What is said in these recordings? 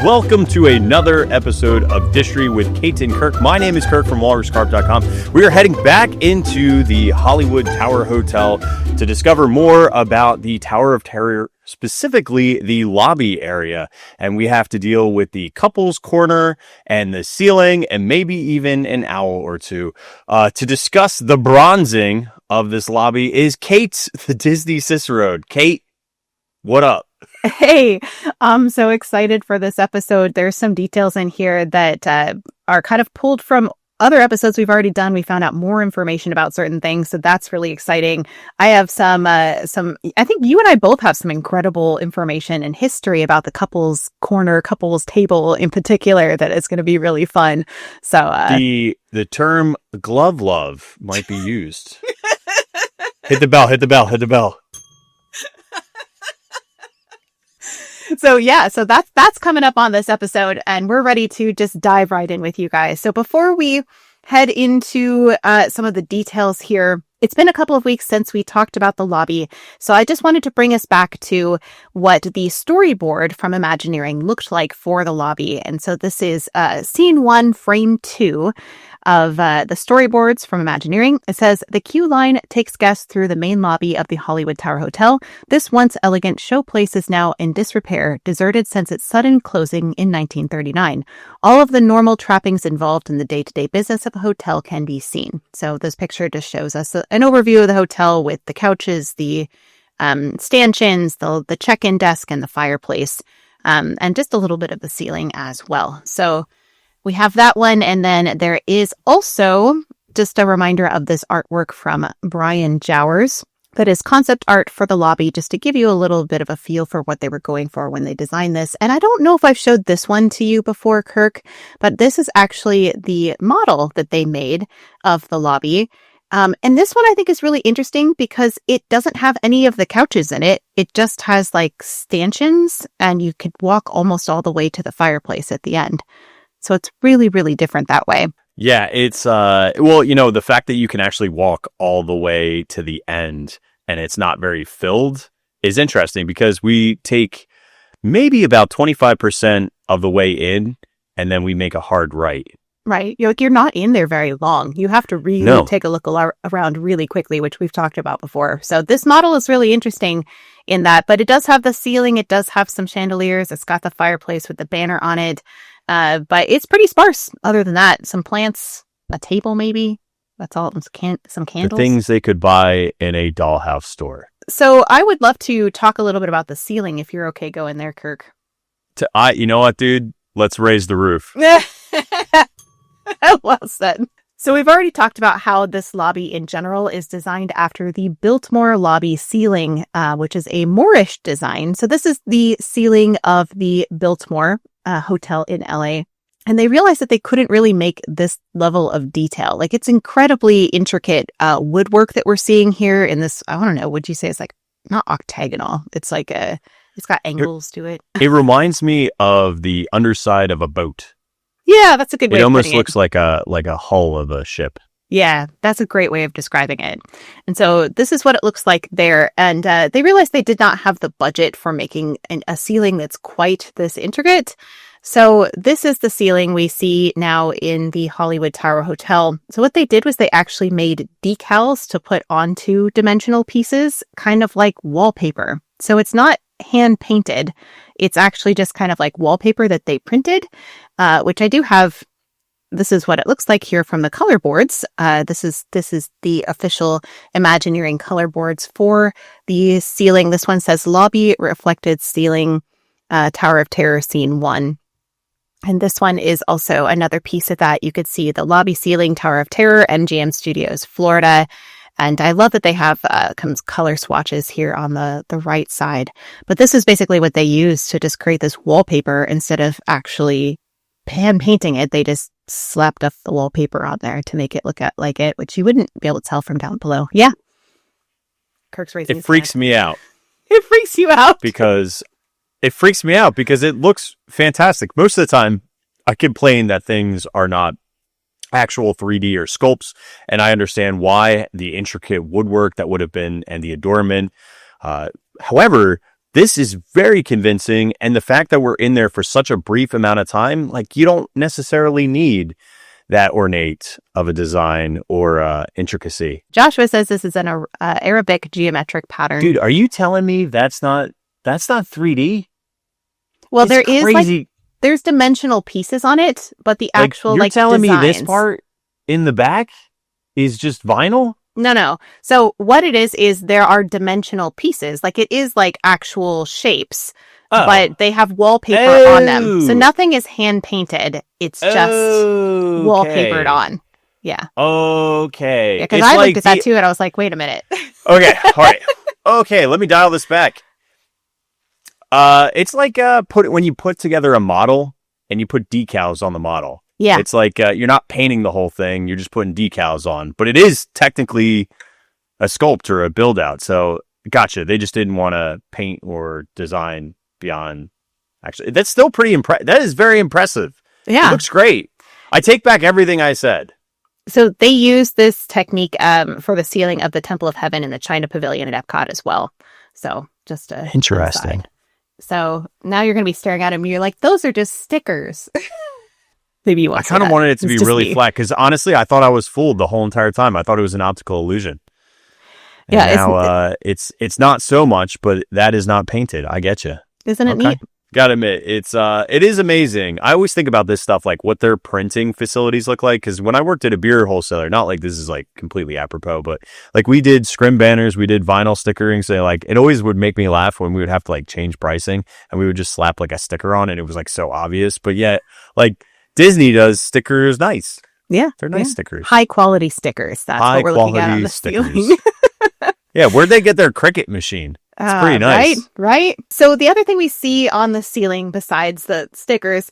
Welcome to another episode of Distory with Kate and Kirk. My name is Kirk from walruscarp.com. We are heading back into the Hollywood Tower Hotel to discover more about the Tower of Terror, specifically the lobby area. And we have to deal with the couples corner and the ceiling and maybe even an owl or two. To discuss the bronzing of this lobby is Kate, the Disney Cicerone. Kate, what up? Hey, I'm so excited for this episode. There's some details in here that are kind of pulled from other episodes we've already done. We found out more information about certain things, so that's really exciting. I have some. I think you and I both have some incredible information and history about the couples corner, couples table in particular that is going to be really fun. So the term glove love might be used. Hit the bell, hit the bell, hit the bell. So that's coming up on this episode, and we're ready to just dive right in with you guys. So before we head into some of the details here, it's been a couple of weeks since we talked about the lobby, so I just wanted to bring us back to what the storyboard from Imagineering looked like for the lobby. And so this is scene 1, frame 2 of the storyboards from Imagineering. It says, the queue line takes guests through the main lobby of the Hollywood Tower Hotel. This once elegant showplace is now in disrepair, deserted since its sudden closing in 1939. All of the normal trappings involved in the day-to-day business of a hotel can be seen. So this picture just shows us an overview of the hotel with the couches, the stanchions, the check-in desk, and the fireplace, and just a little bit of the ceiling as well. So we have that one, and then there is also just a reminder of this artwork from Brian Jowers that is concept art for the lobby, just to give you a little bit of a feel for what they were going for when they designed this. And I don't know if I've showed this one to you before, Kirk, but this is actually the model that they made of the lobby. And this one I think is really interesting because it doesn't have any of the couches in it. It just has like stanchions, and you could walk almost all the way to the fireplace at the end. So it's really, really different that way. Yeah, it's, the fact that you can actually walk all the way to the end and it's not very filled is interesting, because we take maybe about 25% of the way in and then we make a hard right. Right. You're not in there very long. You have to really take a look around really quickly, which we've talked about before. So this model is really interesting in that, but it does have the ceiling. It does have some chandeliers. It's got the fireplace with the banner on it. But it's pretty sparse. Other than that, some plants, a table maybe. That's all. Some candles. The things they could buy in a dollhouse store. So I would love to talk a little bit about the ceiling, if you're okay going there, Kirk. You know what, dude? Let's raise the roof. Well said. So we've already talked about how this lobby in general is designed after the Biltmore lobby ceiling, which is a Moorish design. So this is the ceiling of the Biltmore hotel in LA. And they realized that they couldn't really make this level of detail. Like, it's incredibly intricate woodwork that we're seeing here in this, I don't know, would you say it's like, not octagonal. It's like it's got angles to it. It reminds me of the underside of a boat. Yeah, that's a good way of putting it. It almost looks like a hull of a ship. Yeah, that's a great way of describing it. And so this is what it looks like there. And they realized they did not have the budget for making a ceiling that's quite this intricate. So this is the ceiling we see now in the Hollywood Tower Hotel. So what they did was they actually made decals to put onto dimensional pieces, kind of like wallpaper. So it's not hand painted. It's actually just kind of like wallpaper that they printed, which I do have. This is what it looks like here from the color boards. This is the official Imagineering color boards for the ceiling. This one says Lobby Reflected Ceiling, Tower of Terror Scene 1. And this one is also another piece of that. You could see the lobby ceiling, Tower of Terror, MGM Studios, Florida. And I love that they have color swatches here on the right side. But this is basically what they use to just create this wallpaper. Instead of actually hand painting it, they just slapped up the wallpaper on there to make it look like it, which you wouldn't be able to tell from down below. Yeah. Kirk's raising his hand. It freaks me out. It freaks you out? Because it looks fantastic. Most of the time, I complain that things are not actual 3D or sculpts, and I understand why, the intricate woodwork that would have been and the adornment. However, this is very convincing. And the fact that we're in there for such a brief amount of time, like, you don't necessarily need that ornate of a design or intricacy. Joshua says this is an Arabic geometric pattern. Dude, are you telling me that's not 3D? Well, It's there is crazy. there's dimensional pieces on it, but the actual you're telling designs. me this part in the back is just vinyl? No. So what it is there are dimensional pieces. Like, it is like actual shapes, but they have wallpaper on them. So nothing is hand painted. It's just wallpapered on. Yeah. Okay. Because I looked at that too, and I was like, wait a minute. Okay. All right. Okay. Let me dial this back. It's like when you put together a model and you put decals on the model. Yeah. It's like you're not painting the whole thing. You're just putting decals on. But it is technically a sculpt or a build out. So, gotcha. They just didn't want to paint or design beyond. Actually, that's still pretty impressive. That is very impressive. Yeah. It looks great. I take back everything I said. So they use this technique for the ceiling of the Temple of Heaven in the China Pavilion at Epcot as well. So just interesting. Aside. So now you're going to be staring at them. And you're like, those are just stickers. Maybe you want. I kind of wanted it to be really flat because honestly, I thought I was fooled the whole entire time. I thought it was an optical illusion. And yeah. Now it's not so much, but that is not painted. I get you. Isn't it neat? Gotta admit, it is amazing. I always think about this stuff, like what their printing facilities look like. Because when I worked at a beer wholesaler, not like this is like completely apropos, but like we did scrim banners, we did vinyl stickering. So like it always would make me laugh when we would have to like change pricing and we would just slap like a sticker on and it was like so obvious. But yet, like Disney does stickers nice. Yeah, they're nice stickers, high quality stickers. That's what we're looking at on the ceiling. Yeah, where'd they get their Cricut machine? It's pretty nice. Right. So the other thing we see on the ceiling besides the stickers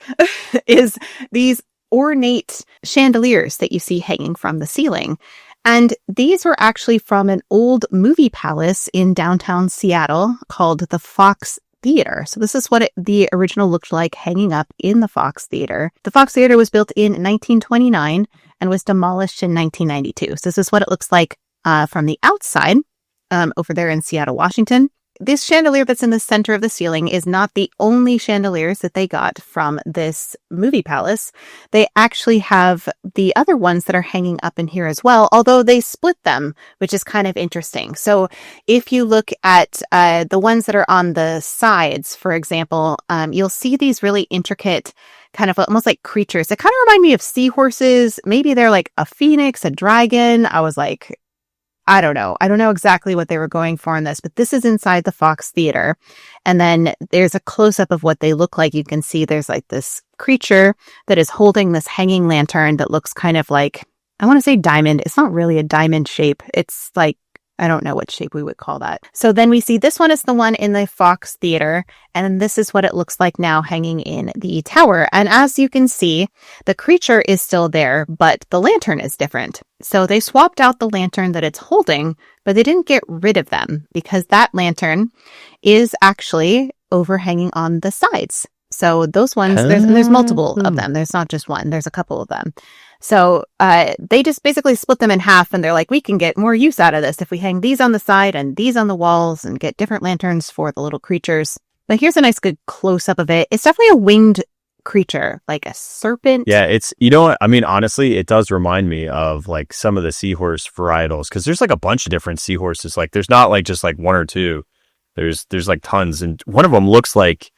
is these ornate chandeliers that you see hanging from the ceiling. And these were actually from an old movie palace in downtown Seattle called the Fox Theater. So this is what the original looked like hanging up in the Fox Theater. The Fox Theater was built in 1929 and was demolished in 1992. So this is what it looks like from the outside. Over there in Seattle, Washington. This chandelier that's in the center of the ceiling is not the only chandeliers that they got from this movie palace. They actually have the other ones that are hanging up in here as well, although they split them, which is kind of interesting. So if you look at the ones that are on the sides, for example, you'll see these really intricate kind of almost like creatures. They kind of remind me of seahorses. Maybe they're like a phoenix, a dragon. I was like, I don't know. I don't know exactly what they were going for in this, but this is inside the Fox Theater. And then there's a close-up of what they look like. You can see there's like this creature that is holding this hanging lantern that looks kind of like, I want to say diamond. It's not really a diamond shape. It's like, I don't know what shape we would call that. So then we see this one is the one in the Fox Theater. And this is what it looks like now hanging in the tower. And as you can see, the creature is still there, but the lantern is different. So they swapped out the lantern that it's holding, but they didn't get rid of them because that lantern is actually overhanging on the sides. So those ones, there's multiple of them. There's not just one. There's a couple of them. So they just basically split them in half and they're like, we can get more use out of this if we hang these on the side and these on the walls and get different lanterns for the little creatures. But here's a nice good close-up of it. It's definitely a winged creature, like a serpent. Yeah, it's, you know what, I mean, honestly, it does remind me of like some of the seahorse varietals because there's like a bunch of different seahorses. Like there's not like just like one or two. There's like tons. And one of them looks like,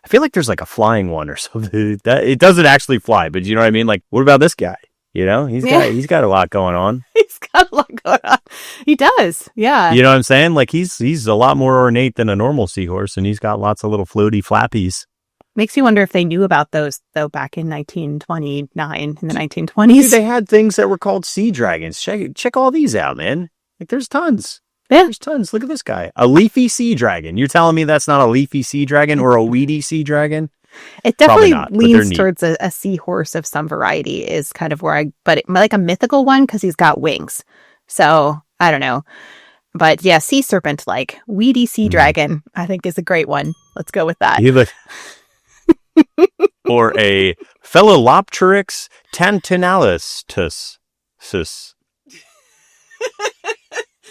I feel like there's like a flying one or something. That it doesn't actually fly, but you know what I mean? Like, what about this guy? You know, he's got a lot going on. He's got a lot going on. He does. Yeah. You know what I'm saying? Like he's a lot more ornate than a normal seahorse and he's got lots of little floaty flappies. Makes you wonder if they knew about those though back in 1929 in the 1920s. Dude, they had things that were called sea dragons. Check all these out, man. Like there's tons. Yeah. There's tons. Look at this guy. A leafy sea dragon. You're telling me that's not a leafy sea dragon or a weedy sea dragon? It definitely leans towards a seahorse of some variety is kind of where like a mythical one because he's got wings. So I don't know. But yeah, sea serpent like weedy sea dragon, I think is a great one. Let's go with that. Or a Philolopteryx tantinalis.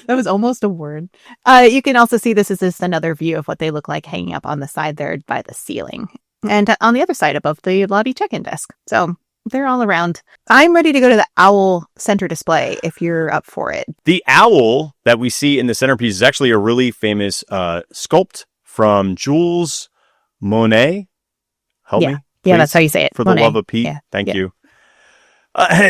That was almost a word. You can also see this is just another view of what they look like hanging up on the side there by the ceiling. And on the other side above the lobby check-in desk. So they're all around. I'm ready to go to the owl center display if you're up for it. The owl that we see in the centerpiece is actually a really famous sculpt from Jules Monet. Help me, please. Yeah, that's how you say it. For Monet. the love of Pete. Yeah. Thank you.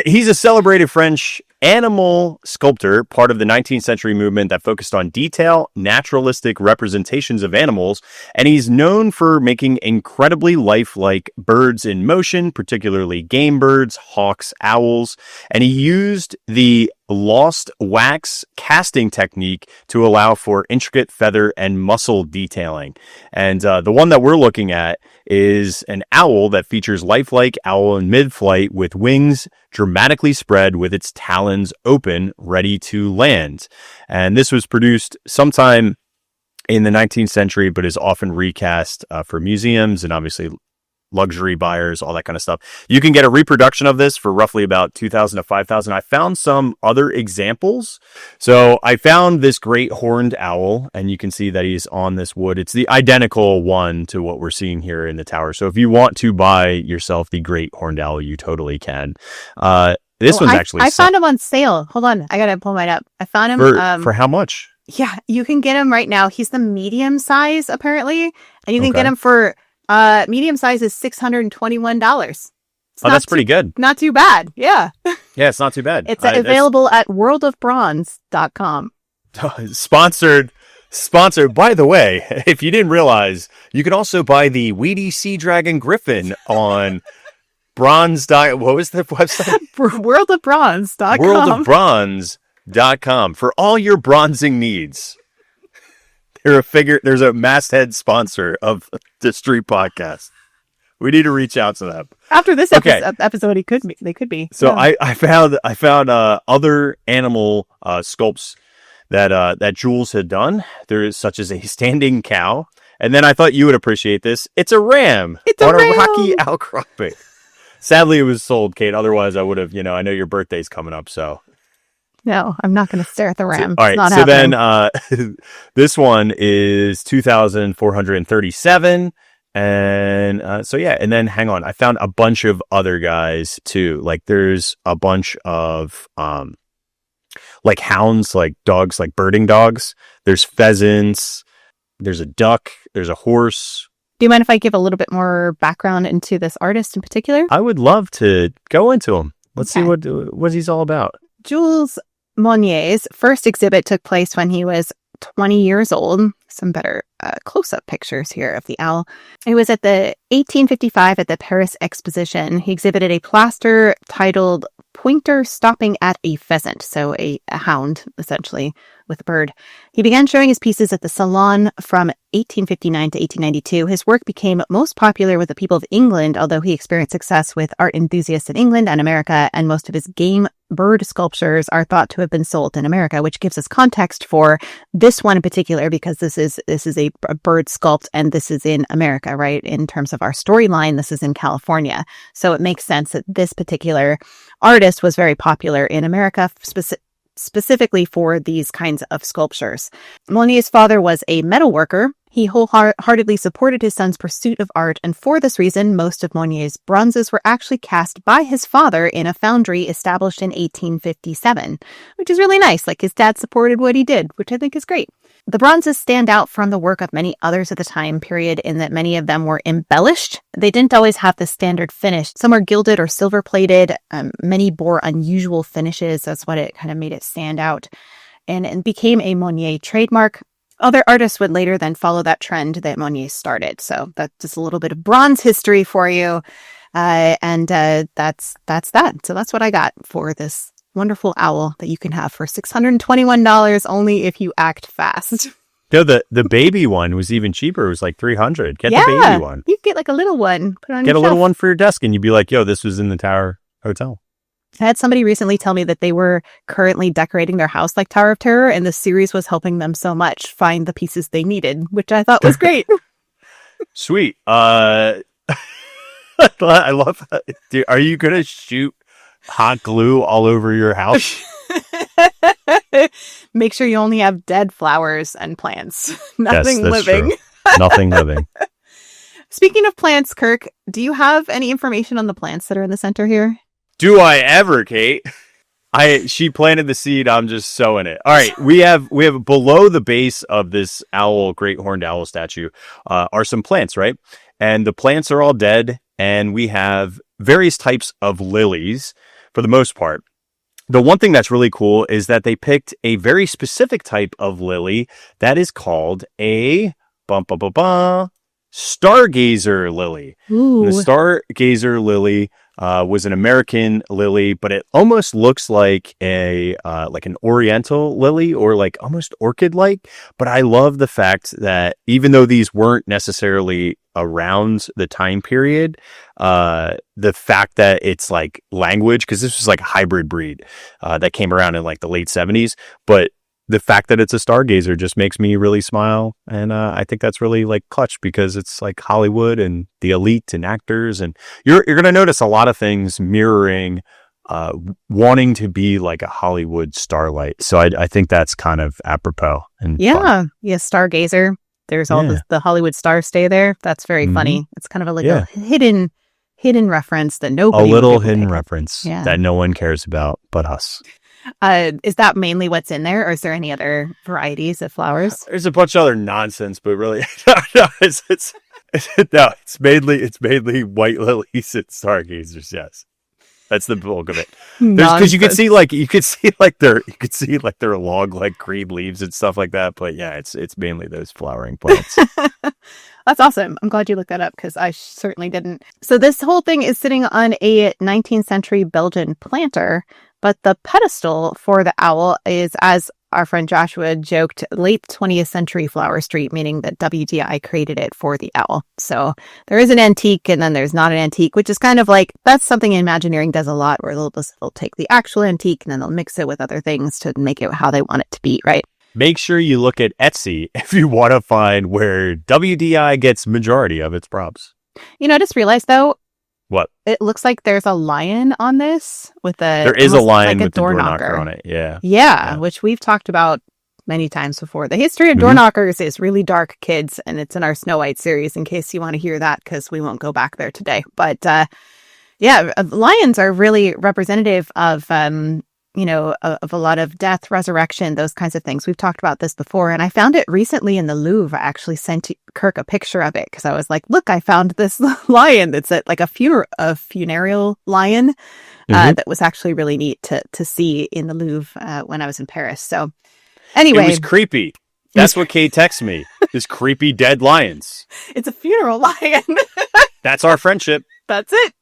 He's a celebrated French animal sculptor, part of the 19th century movement that focused on detail, naturalistic representations of animals, and he's known for making incredibly lifelike birds in motion, particularly game birds, hawks, owls, and he used the lost wax casting technique to allow for intricate feather and muscle detailing. And the one that we're looking at is an owl that features lifelike owl in mid-flight with wings dramatically spread with its talons open, ready to land. And this was produced sometime in the 19th century, but is often recast for museums and obviously luxury buyers, all that kind of stuff. You can get a reproduction of this for roughly about $2,000 to $5,000. I found some other examples. So I found this great horned owl, and you can see that he's on this wood. It's the identical one to what we're seeing here in the tower. So if you want to buy yourself the great horned owl, you totally can. This one's actually... I found him on sale. Hold on. I got to pull mine up. I found him... For how much? Yeah, you can get him right now. He's the medium size, apparently. And you can get him for... medium size is $621. That's pretty good. Not too bad. Yeah. Yeah, it's not too bad. It's available at worldofbronze.com. Sponsored. By the way, if you didn't realize, you can also buy the Weedy Sea Dragon Griffin on bronze. What was the website? Worldofbronze.com. Worldofbronze.com for all your bronzing needs. There's a masthead sponsor of the Distory podcast. We need to reach out to them. After this episode, they could be. So yeah. I found other animal sculpts that Jules had done. There is such as a standing cow, and then I thought you would appreciate this. It's a ram on a rocky outcropping. Sadly, it was sold, Kate. Otherwise, I would have. I know your birthday's coming up, so. No, I'm not going to stare at the ram. All right. So then this one is 2,437. And so, yeah. And then hang on. I found a bunch of other guys too. Like there's a bunch of like hounds, like dogs, like birding dogs. There's pheasants. There's a duck. There's a horse. Do you mind if I give a little bit more background into this artist in particular? I would love to go into him. Let's see what he's all about. Jules Monier's first exhibit took place when he was 20 years old. Some better close-up pictures here of the owl. It was at the 1855 at the Paris Exposition. He exhibited a plaster titled Pointer Stopping at a Pheasant, so a hound, essentially, with a bird. He began showing his pieces at the Salon from 1859 to 1892. His work became most popular with the people of England, although he experienced success with art enthusiasts in England and America, and most of his game bird sculptures are thought to have been sold in America, which gives us context for this one in particular, because this is a bird sculpt, and this is in America, right? In terms of our storyline, this is in California. So it makes sense that this particular artist was very popular in America, specifically for these kinds of sculptures. Monier's father was a metal worker. He wholeheartedly supported his son's pursuit of art, and for this reason, most of Monier's bronzes were actually cast by his father in a foundry established in 1857, which is really nice. Like, his dad supported what he did, which I think is great. The bronzes stand out from the work of many others at the time period in that many of them were embellished. They didn't always have the standard finish. Some are gilded or silver-plated. Many bore unusual finishes. That's what it kind of made it stand out and became a Monnier trademark. Other artists would later then follow that trend that Monnier started. So that's just a little bit of bronze history for you. And that's that. So that's what I got for this wonderful owl that you can have for $621 only if you act fast. No, the baby one was even cheaper. It was like $300. Get the baby one. You get like a little one. Put on Get a little one for your desk, and you'd be like, yo, this was in the Tower Hotel. I had somebody recently tell me that they were currently decorating their house like Tower of Terror, and the series was helping them so much find the pieces they needed, which I thought was great. Sweet. I love that. Dude, are you going to shoot hot glue all over your house? Make sure you only have dead flowers and plants. Nothing Yes, that's living. true. Nothing living. Speaking of plants, Kirk, do you have any information on the plants that are in the center here? Do I ever, Kate? She planted the seed. I'm just sowing it. All right, we have below the base of this great horned owl statue, are some plants, right? And the plants are all dead, and we have various types of lilies for the most part. The one thing that's really cool is that they picked a very specific type of lily that is called a stargazer lily. Ooh. The stargazer lily was an American lily, but it almost looks like like an oriental lily or like almost orchid-like. But I love the fact that even though these weren't necessarily around the time period, the fact that it's like language, because this was like a hybrid breed that came around in like the late 70s, but the fact that it's a stargazer just makes me really smile. And I think that's really like clutch because it's like Hollywood and the elite and actors. And you're going to notice a lot of things mirroring wanting to be like a Hollywood starlight. So I think that's kind of apropos. And fun. Yeah, stargazer. There's all the Hollywood stars stay there. That's very funny. It's kind of a hidden reference that nobody. A little hidden reference that no one cares about but us. Is that mainly what's in there, or is there any other varieties of flowers? There's a bunch of other nonsense, but really, no, it's mainly white lilies and stargazers. Yes, that's the bulk of it. Because you could see their long like green leaves and stuff like that. But yeah, it's mainly those flowering plants. That's awesome. I'm glad you looked that up because I certainly didn't. So this whole thing is sitting on a 19th century Belgian planter. But the pedestal for the owl is, as our friend Joshua joked, late 20th century flower street, meaning that WDI created it for the owl. So there is an antique and then there's not an antique, which is kind of like, that's something Imagineering does a lot, where they'll take the actual antique and then they'll mix it with other things to make it how they want it to be, right? Make sure you look at Etsy if you want to find where WDI gets majority of its props. You know, I just realized though, what? It looks like there's a lion on this there is a lion with the door knocker on it. Yeah, which we've talked about many times before. The history of door knockers is really dark, kids, and it's in our Snow White series in case you want to hear that, because we won't go back there today. But lions are really representative of of a lot of death, resurrection, those kinds of things. We've talked about this before, and I found it recently in the Louvre. I actually sent Kirk a picture of it because I was like, look, I found this lion that's like a funereal lion that was actually really neat to see in the Louvre when I was in Paris. So anyway. It was creepy. That's what Kate texted me. This creepy dead lions. It's a funeral lion. That's our friendship. That's it.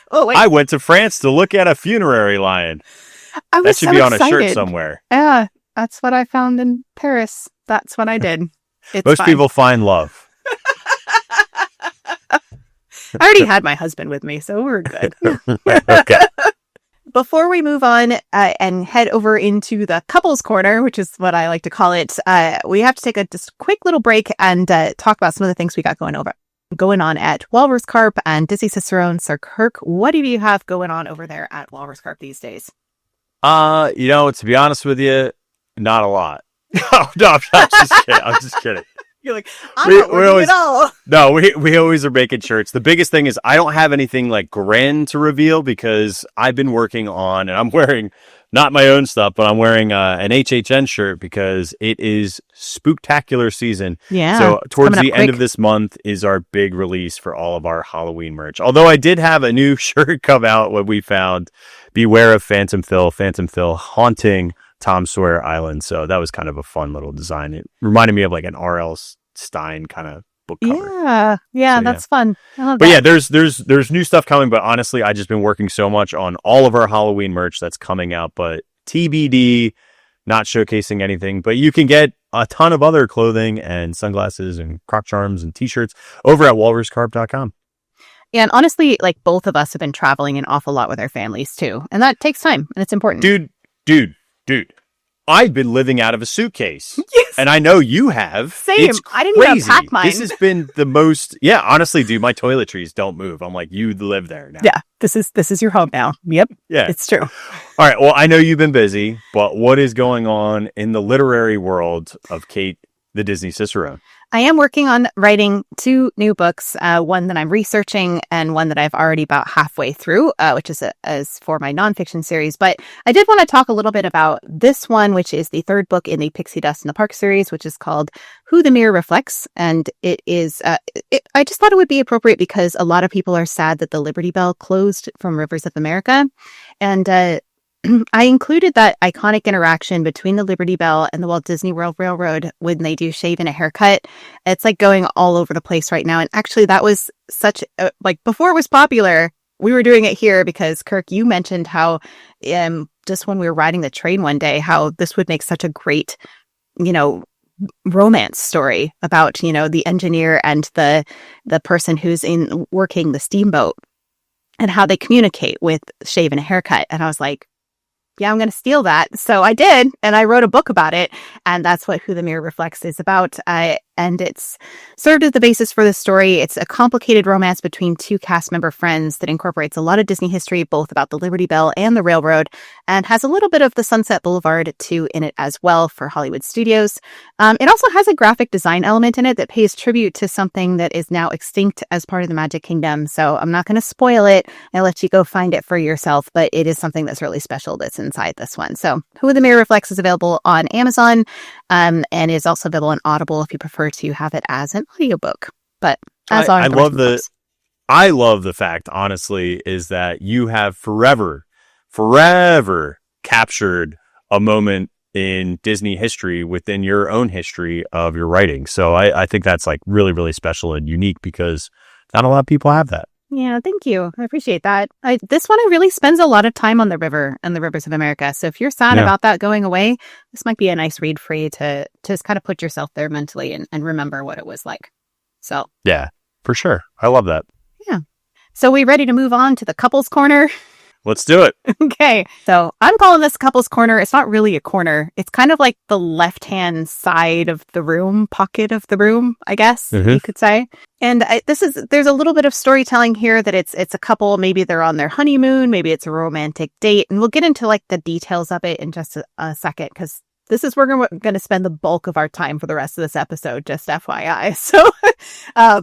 Oh, wait. I went to France to look at a funerary lion. That should be on a shirt somewhere. Yeah, that's what I found in Paris. That's what I did. Most people find love. I already had my husband with me, so we're good. Okay. Before we move on and head over into the couples corner, which is what I like to call it, we have to take a just quick little break and talk about some of the things we got going on at Walrus Carp and Disney Cicerone. So Kirk, what do you have going on over there at Walrus Carp these days? To be honest with you, not a lot. No, I'm just kidding. You're like, I'm not working at all. No, we always are making shirts. The biggest thing is I don't have anything like grand to reveal because I've been working on, and I'm wearing not my own stuff, but I'm wearing an HHN shirt because it is spooktacular season. Yeah. So towards the end of this month is our big release for all of our Halloween merch. Although I did have a new shirt come out when we found Beware of Phantom Phil haunting Tom Sawyer Island. So that was kind of a fun little design. It reminded me of like an R.L. Stein kind of book cover. Yeah, that's fun. I love that. There's new stuff coming, but honestly, I just been working so much on all of our Halloween merch that's coming out, but TBD, not showcasing anything, but you can get a ton of other clothing and sunglasses and croc charms and t-shirts over at walruscarp.com. Yeah, and honestly, like both of us have been traveling an awful lot with our families too, and that takes time and it's important. Dude, I've been living out of a suitcase. Yes. And I know you have. Same. It's I didn't even pack mine. This has been the most, yeah, honestly, dude, my toiletries don't move. I'm like, you live there now. Yeah. This is your home now. Yep. Yeah. It's true. All right. Well, I know you've been busy, but what is going on in the literary world of Kate, the Disney Cicerone? I am working on writing 2 new books, one that I'm researching and one that I've already about halfway through, which is for my nonfiction series. But I did want to talk a little bit about this one, which is the 3rd book in the Pixie Dust in the Park series, which is called Who the Mirror Reflects. And it is, I just thought it would be appropriate because a lot of people are sad that the Liberty Bell closed from Rivers of America. And I included that iconic interaction between the Liberty Bell and the Walt Disney World Railroad when they do Shave and a Haircut. It's like going all over the place right now. And actually that was such like before it was popular, we were doing it here because Kirk, you mentioned how just when we were riding the train one day, how this would make such a great, romance story about, the engineer and the person who's working the steamboat and how they communicate with Shave and a Haircut. And I was like, yeah, I'm going to steal that. So I did. And I wrote a book about it. And that's what Who the Mirror Reflects is about. And it's served as the basis for the story. It's a complicated romance between 2 cast member friends that incorporates a lot of Disney history, both about the Liberty Bell and the railroad, and has a little bit of the Sunset Boulevard too in it as well for Hollywood studios. It also has a graphic design element in it that pays tribute to something that is now extinct as part of the Magic Kingdom. So I'm not going to spoil it. I'll let you go find it for yourself, but it is something that's really special that's inside this one. So Who the Mirror Reflects is available on Amazon and is also available on Audible if you prefer to have it as an audiobook. But as I love the fact, honestly, is that you have forever captured a moment in Disney history within your own history of your writing. So I think that's like really, really special and unique because not a lot of people have that. Yeah, thank you. I appreciate that. This one really spends a lot of time on the river and the rivers of America. So if you're sad about that going away, this might be a nice read for you to just kind of put yourself there mentally and remember what it was like. So yeah, for sure. I love that. Yeah. So we ready to move on to the couples corner? Let's do it. Okay. So I'm calling this couples corner. It's not really a corner. It's kind of like the left-hand side of the room, pocket of the room, I guess you could say. And there's a little bit of storytelling here that it's a couple, maybe they're on their honeymoon, maybe it's a romantic date. And we'll get into like the details of it in just a second because this is where we're going to spend the bulk of our time for the rest of this episode, just FYI. So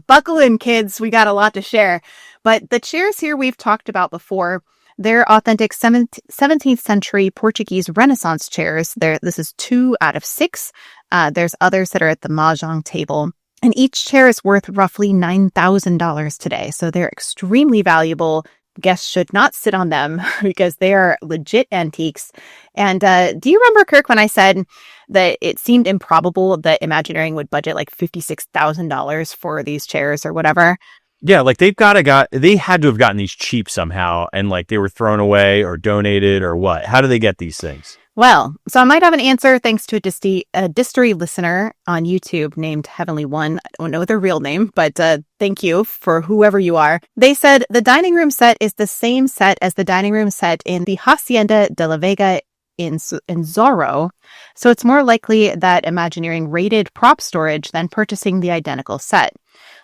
buckle in, kids. We got a lot to share. But the chairs here we've talked about before. They're authentic 17th century Portuguese Renaissance chairs. This is 2 out of 6. There's others that are at the mahjong table. And each chair is worth roughly $9,000 today. So they're extremely valuable. Guests should not sit on them because they are legit antiques. And do you remember, Kirk, when I said that it seemed improbable that Imagineering would budget like $56,000 for these chairs or whatever? Yeah, like they had to have gotten these cheap somehow, and like they were thrown away or donated or what? How do they get these things? Well, so I might have an answer thanks to a Distory listener on YouTube named Heavenly One. I don't know their real name, but thank you for whoever you are. They said the dining room set is the same set as the dining room set in the Hacienda de la Vega in Zorro, so it's more likely that Imagineering raided prop storage than purchasing the identical set.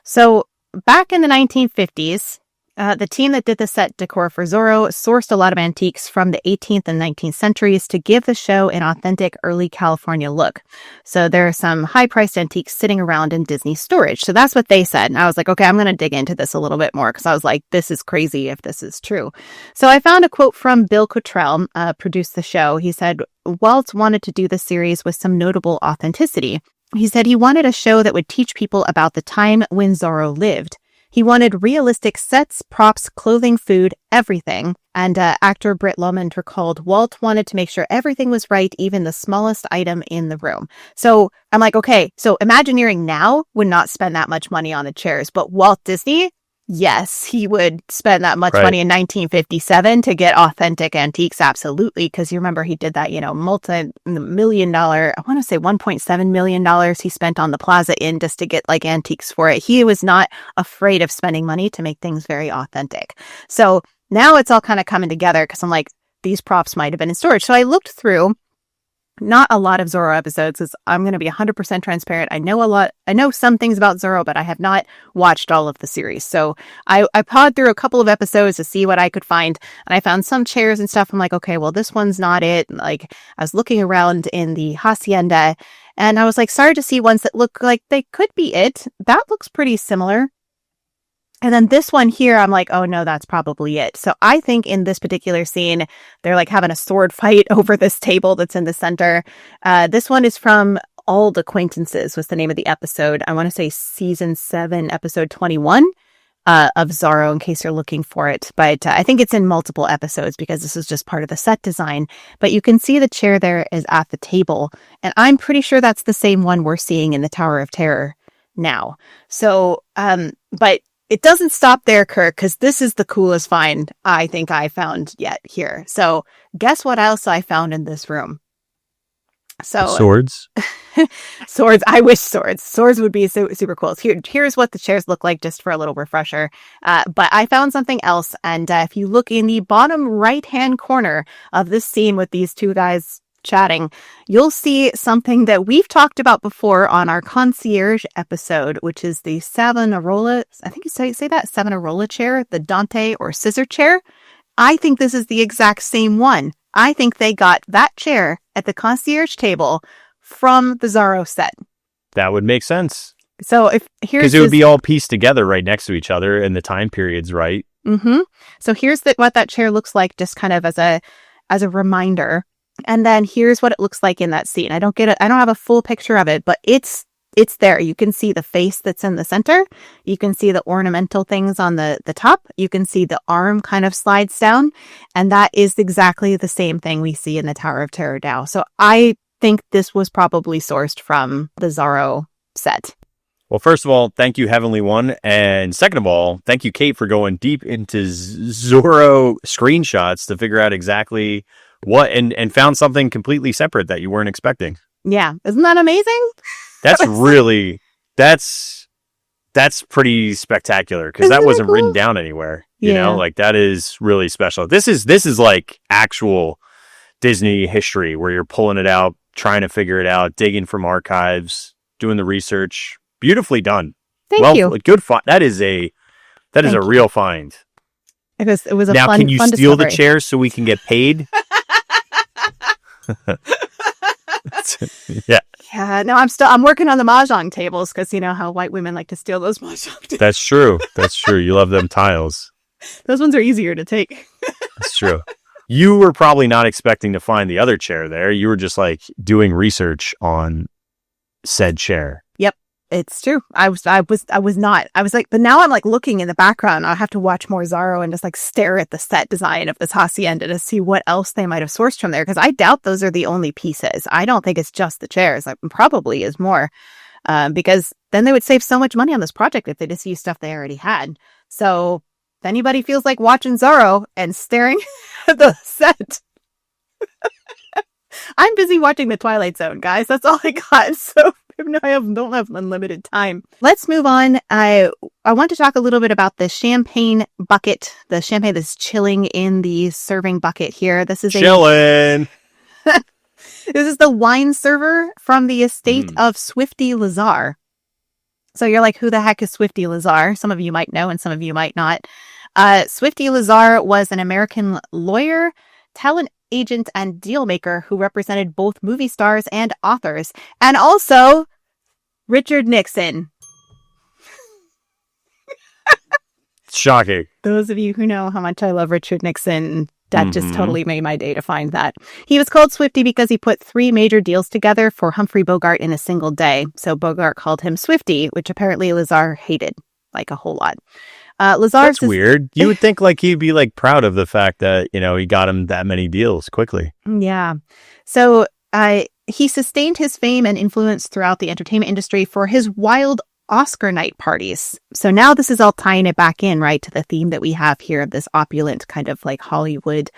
So back in the 1950s, the team that did the set decor for Zorro sourced a lot of antiques from the 18th and 19th centuries to give the show an authentic early California look. So there are some high-priced antiques sitting around in Disney storage. So that's what they said. And I was like, okay, I'm going to dig into this a little bit more because I was like, this is crazy if this is true. So I found a quote from Bill Cottrell, produced the show. He said, Walt wanted to do the series with some notable authenticity. He said he wanted a show that would teach people about the time when Zorro lived. He wanted realistic sets, props, clothing, food, everything. And actor Britt Lomond recalled, Walt wanted to make sure everything was right, even the smallest item in the room. So I'm like, okay, so Imagineering now would not spend that much money on the chairs, but Walt Disney, yes, he would spend that much money in 1957 to get authentic antiques. Absolutely. Because you remember he did that, multi-million dollar, I want to say $1.7 million he spent on the Plaza Inn just to get like antiques for it. He was not afraid of spending money to make things very authentic. So now it's all kind of coming together because I'm like, these props might have been in storage. So I looked through Not a lot of Zorro episodes, because I'm going to be 100% transparent. I know some things about Zorro, but I have not watched all of the series. So I pawed through a couple of episodes to see what I could find, and I found some chairs and stuff. I'm like, okay, well, this one's not it. Like, I was looking around in the hacienda, and I was like, started to see ones that look like they could be it. That looks pretty similar. And then this one here, I'm like, oh no, that's probably it. So I think in this particular scene, they're like having a sword fight over this table that's in the center. This one is from Old Acquaintances was the name of the episode. I want to say season 7, episode 21 of Zorro, in case you're looking for it. But I think it's in multiple episodes because this is just part of the set design. But you can see the chair there is at the table. And I'm pretty sure that's the same one we're seeing in the Tower of Terror now. So, but it doesn't stop there, Kirk, because this is the coolest find I think I found yet here. So guess what else I found in this room? So Swords? Swords. I wish swords. Swords would be super cool. Here's what the chairs look like, just for a little refresher. But I found something else. And if you look in the bottom right-hand corner of this scene with these two guys chatting, you'll see something that we've talked about before on our concierge episode, which is the Savonarola. I think you say that Savonarola chair, the Dante or scissor chair. I think this is the exact same one. I think they got that chair at the concierge table from the Zorro set. That would make sense. So if here's because it would be all pieced together right next to each other and the time periods right. Mm-hmm. So here's what that chair looks like, just kind of as a reminder. And then here's what it looks like in that scene. I don't have a full picture of it, but it's there. You can see the face that's in the center. You can see the ornamental things on the top. You can see the arm kind of slides down. And that is exactly the same thing we see in the Tower of Terror now. So I think this was probably sourced from the Zorro set. Well, first of all, thank you, Heavenly One. And second of all, thank you, Kate, for going deep into Zorro screenshots to figure out exactly what and found something completely separate that you weren't expecting. Yeah. Isn't that amazing? That's really, that's pretty spectacular, because that wasn't written down anywhere. You know, like, that is really special. This is like actual Disney history where you're pulling it out, trying to figure it out, digging from archives, doing the research. Beautifully done. Thank you. Good find. That is a real find. It was a now, fun, can you fun steal discovery. the chairs so we can get paid? Yeah. Yeah. No, I'm working on the mahjong tables, because you know how white women like to steal those mahjong tables. That's true. That's true. You love them tiles. Those ones are easier to take. That's true. You were probably not expecting to find the other chair there. You were just like doing research on said chair. Yep. It's true. I was not. I was like, but now I'm like looking in the background. I'll have to watch more Zorro and just like stare at the set design of this hacienda to see what else they might have sourced from there. Because I doubt those are the only pieces. I don't think it's just the chairs. It probably is more. Because then they would save so much money on this project if they just used stuff they already had. So if anybody feels like watching Zorro and staring at the set, I'm busy watching The Twilight Zone, guys. That's all I got. So I don't have unlimited time. Let's move on. I want to talk a little bit about the champagne bucket, the champagne that's chilling in the serving bucket here. This is chilling. This is the wine server from the estate of Swifty Lazar. So you're like, who the heck is Swifty Lazar? Some of you might know and some of you might not. Swifty Lazar was an American lawyer, talent agent, and deal maker who represented both movie stars and authors, and also Richard Nixon. Shocking. Those of you who know how much I love Richard Nixon, that just totally made my day to find that. He was called Swifty because he put 3 major deals together for Humphrey Bogart in a single day. So Bogart called him Swifty, which apparently Lazar hated like a whole lot. That's weird. You would think like he'd be like proud of the fact that, you know, he got him that many deals quickly. Yeah. So he sustained his fame and influence throughout the entertainment industry for his wild Oscar night parties. So now this is all tying it back in, right, to the theme that we have here of this opulent kind of like Hollywood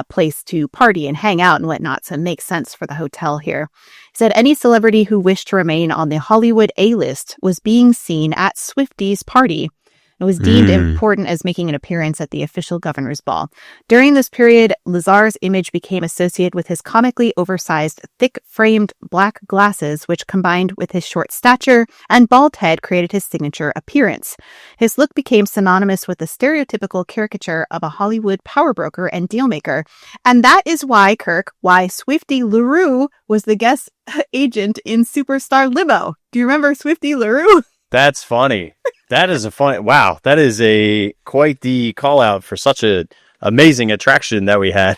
place to party and hang out and whatnot. So it makes sense for the hotel here. He said any celebrity who wished to remain on the Hollywood A-list was being seen at Swifty's party. It was deemed important as making an appearance at the official governor's ball. During this period, Lazar's image became associated with his comically oversized, thick-framed black glasses, which combined with his short stature and bald head created his signature appearance. His look became synonymous with the stereotypical caricature of a Hollywood power broker and dealmaker. And that is why, Kirk, Swifty LaRue was the guest agent in Superstar Limo. Do you remember Swifty LaRue? That's funny. That is wow. That is quite the call out for such a amazing attraction that we had.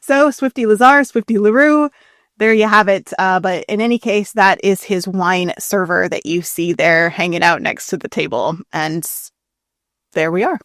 So Swifty Lazar, Swifty LaRue, there you have it. But in any case, that is his wine server that you see there hanging out next to the table. And there we are.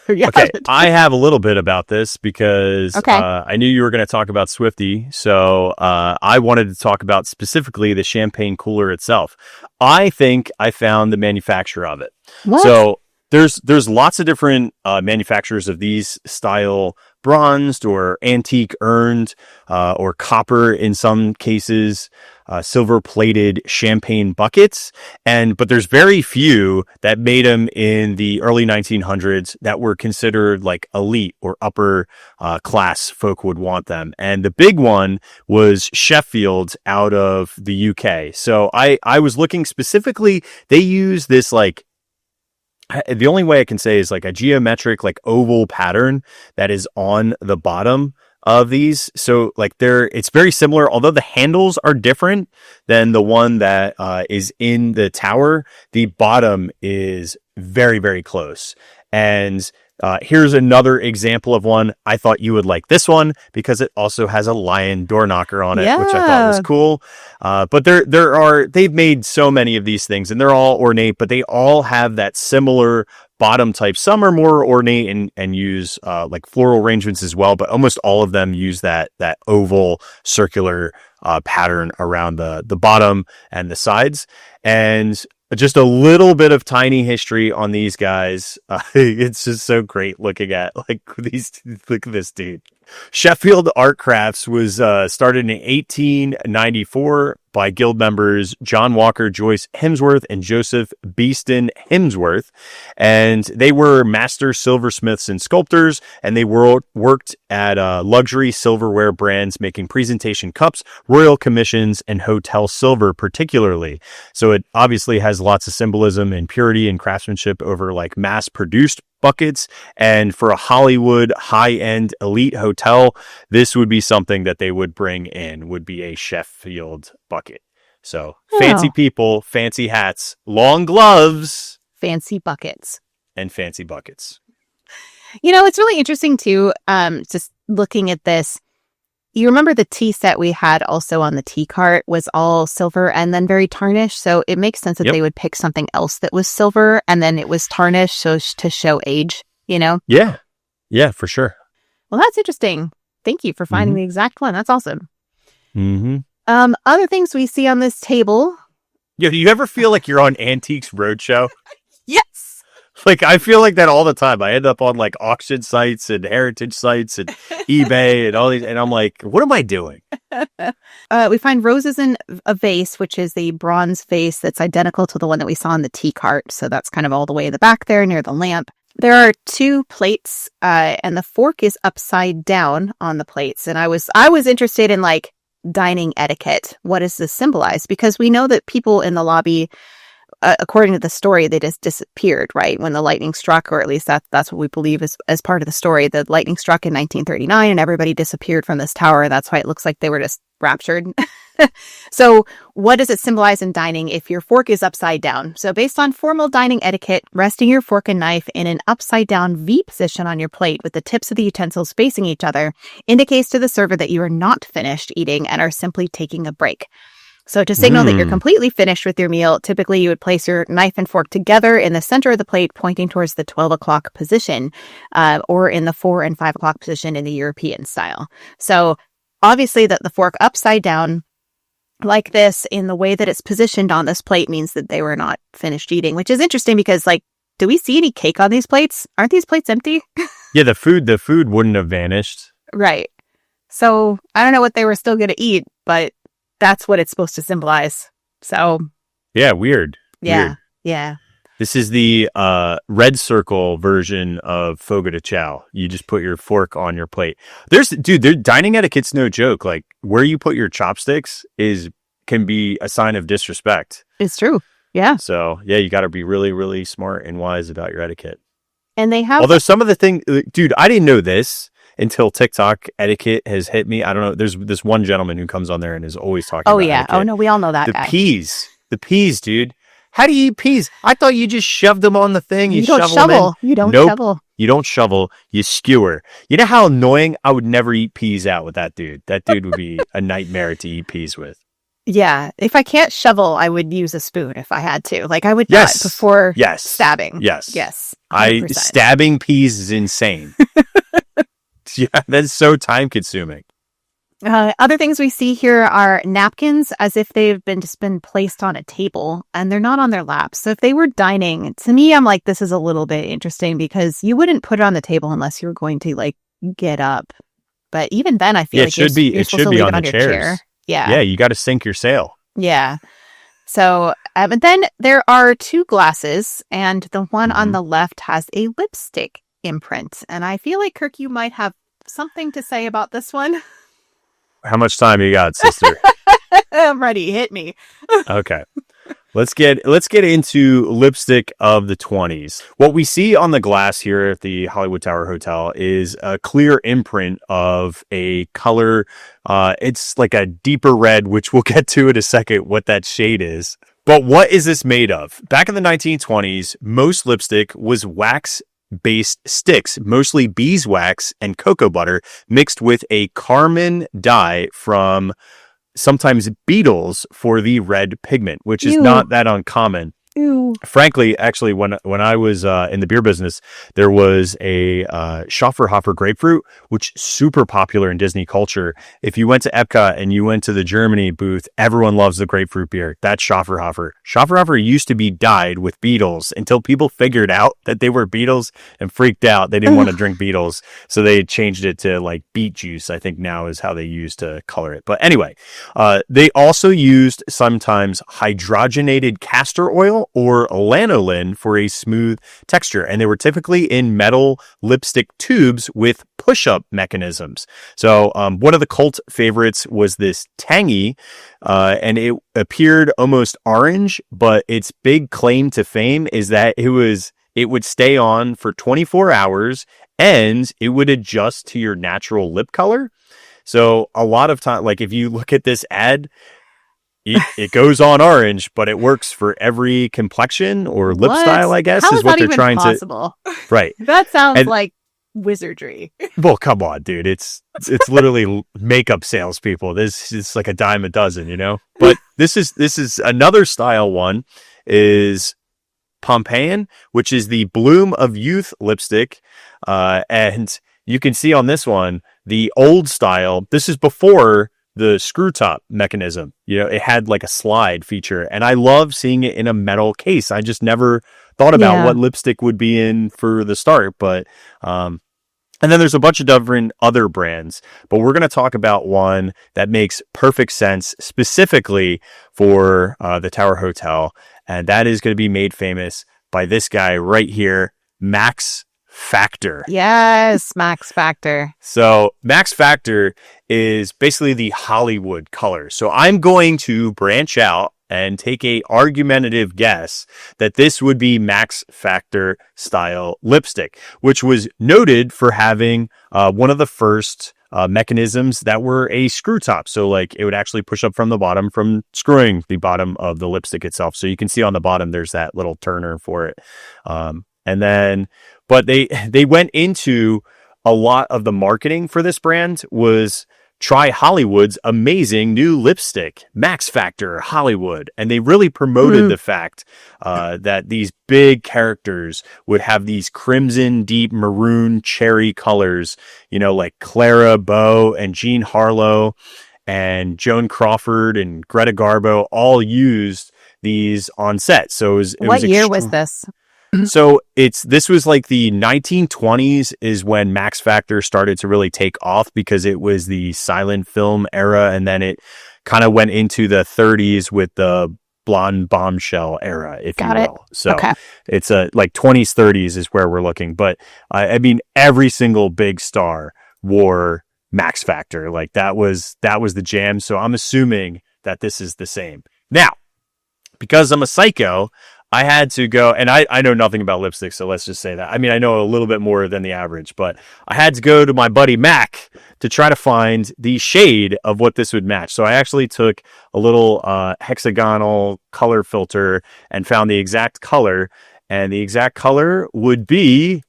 Okay, I have a little bit about this because I knew you were going to talk about Swifty, so I wanted to talk about specifically the champagne cooler itself. I think I found the manufacturer of it. What? So there's lots of different manufacturers of these style bronzed or antique earned or copper in some cases, silver plated champagne buckets. But there's very few that made them in the early 1900s that were considered like elite or upper class folk would want them. And the big one was Sheffield out of the UK. So I was looking specifically, they use this like, the only way I can say is like a geometric, like oval pattern that is on the bottom of these. So like it's very similar, although the handles are different than the one that is in the tower. The bottom is very, very close. And here's another example of one. I thought you would like this one because it also has a lion door knocker on it, which I thought was cool. But they've made so many of these things and they're all ornate, but they all have that similar bottom type. Some are more ornate and use like floral arrangements as well, but almost all of them use that oval circular pattern around the bottom and the sides. And just a little bit of tiny history on these guys. It's just so great looking at like look at this dude. Sheffield Art Crafts was started in 1894 by guild members John Walker, Joyce Hemsworth, and Joseph Beeston Hemsworth. And they were master silversmiths and sculptors, and they worked at luxury silverware brands making presentation cups, royal commissions, and hotel silver particularly. So it obviously has lots of symbolism and purity and craftsmanship over like mass-produced buckets. And for a Hollywood high-end elite hotel, this would be something that they would bring in, would be a Sheffield bucket. So fancy people, fancy hats, long gloves, fancy buckets. And fancy buckets. You know, it's really interesting too, just looking at this. You remember the tea set we had also on the tea cart was all silver and then very tarnished. So it makes sense that they would pick something else that was silver and then it was tarnished so to show age, you know? Yeah. Yeah, for sure. Well, that's interesting. Thank you for finding the exact one. That's awesome. Mm-hmm. Other things we see on this table. Yeah, do you ever feel like you're on Antiques Roadshow? Yes. Like, I feel like that all the time. I end up on like auction sites and heritage sites and eBay and all these. And I'm like, what am I doing? We find roses in a vase, which is the bronze vase that's identical to the one that we saw in the tea cart. So that's kind of all the way in the back there near the lamp. There are two plates and the fork is upside down on the plates. And I was interested in like dining etiquette. What does this symbolize? Because we know that people in the lobby, according to the story, they just disappeared, right? When the lightning struck, or at least that's what we believe as part of the story. The lightning struck in 1939 and everybody disappeared from this tower. That's why it looks like they were just raptured. So what does it symbolize in dining if your fork is upside down? So based on formal dining etiquette, resting your fork and knife in an upside down V position on your plate with the tips of the utensils facing each other indicates to the server that you are not finished eating and are simply taking a break. So to signal that you're completely finished with your meal, typically you would place your knife and fork together in the center of the plate, pointing towards the 12 o'clock position, or in the 4 and 5 o'clock position in the European style. So obviously that the fork upside down like this in the way that it's positioned on this plate means that they were not finished eating, which is interesting because like, do we see any cake on these plates? Aren't these plates empty? Yeah, the food wouldn't have vanished. Right. So I don't know what they were still going to eat, but that's what it's supposed to symbolize. So yeah, weird. Yeah. Weird. Yeah. This is the red circle version of fogo de chao. You just put your fork on your plate. Dining etiquette's no joke. Like where you put your chopsticks can be a sign of disrespect. It's true. Yeah. So yeah, you got to be really, really smart and wise about your etiquette. And they have, although some of the things, dude, I didn't know this until TikTok etiquette has hit me. I don't know. There's this one gentleman who comes on there and is always talking about etiquette. Oh no, we all know that guy. The peas, dude. How do you eat peas? I thought you just shoved them on the thing. You don't shovel. You don't shovel. You don't shovel. You skewer. You know how annoying? I would never eat peas out with that dude. That dude would be a nightmare to eat peas with. Yeah. If I can't shovel, I would use a spoon if I had to. Like I would not before stabbing. Yes. 100%. Stabbing peas is insane. Yeah, that's so time consuming. Other things we see here are napkins as if they've been placed on a table and they're not on their laps. So if they were dining, to me, I'm like, this is a little bit interesting because you wouldn't put it on the table unless you were going to like get up. But even then, I feel like you're supposed to leave it on your chair. Yeah. Yeah, you got to sink your sail. Yeah. So, but then there are two glasses and the one on the left has a lipstick imprint. And I feel like, Kirk, you might have something to say about this one. How much time you got, sister? I'm ready. Hit me. Okay. Let's get into lipstick of the 20s. What we see on the glass here at the Hollywood Tower Hotel is a clear imprint of a color. It's like a deeper red, which we'll get to in a second what that shade is. But what is this made of? Back in the 1920s, most lipstick was wax-based sticks, mostly beeswax and cocoa butter, mixed with a carmine dye from sometimes beetles for the red pigment, which is not that uncommon. Ew. Frankly, actually, when I was in the beer business, there was a Schafferhofer grapefruit, which is super popular in Disney culture. If you went to Epcot and you went to the Germany booth, everyone loves the grapefruit beer. That's Schafferhofer. Schafferhofer used to be dyed with beetles until people figured out that they were beetles and freaked out. They didn't want to drink beetles, so they changed it to like beet juice, I think now is how they use to color it. But anyway, they also used sometimes hydrogenated castor oil or lanolin for a smooth texture. And they were typically in metal lipstick tubes with push-up mechanisms. So one of the cult favorites was this Tangy, and it appeared almost orange, but its big claim to fame is that it would stay on for 24 hours and it would adjust to your natural lip color. So a lot of time, like if you look at this ad, it goes on orange, but it works for every complexion or lip style, I guess, is what they're trying to. Right. That sounds like wizardry. Well, come on, dude. It's literally makeup salespeople. This is like a dime a dozen, you know? But this is another style one is Pompeian, which is the Bloom of Youth lipstick. And you can see on this one, the old style, this is before the screw top mechanism. You know, it had like a slide feature, and I love seeing it in a metal case. I just never thought about what lipstick would be in for the start, but and then there's a bunch of different other brands, but we're going to talk about one that makes perfect sense specifically for the Tower Hotel, and that is going to be made famous by this guy right here, Max Factor. Yes, Max Factor. So Max Factor is basically the Hollywood color. So I'm going to branch out and take a argumentative guess that this would be Max Factor style lipstick, which was noted for having one of the first mechanisms that were a screw top. So like it would actually push up from the bottom from screwing the bottom of the lipstick itself. So you can see on the bottom, there's that little turner for it. And then, but they went into a lot of the marketing for this brand was try Hollywood's amazing new lipstick, Max Factor Hollywood. And they really promoted the fact that these big characters would have these crimson, deep maroon, cherry colors, you know, like Clara Bow and Jean Harlow and Joan Crawford and Greta Garbo all used these on set. So what year was this? So this was like the 1920s is when Max Factor started to really take off because it was the silent film era. And then it kind of went into the 30s with the blonde bombshell era, if Got you it. will. So Okay. it's like 20s, 30s is where we're looking. But I mean, every single big star wore Max Factor. Like that was the jam. So I'm assuming that this is the same. Now, because I'm a psycho, I had to go, and I know nothing about lipstick, so let's just say that. I mean, I know a little bit more than the average, but I had to go to my buddy Mac to try to find the shade of what this would match. So I actually took a little hexagonal color filter and found the exact color, and the exact color would be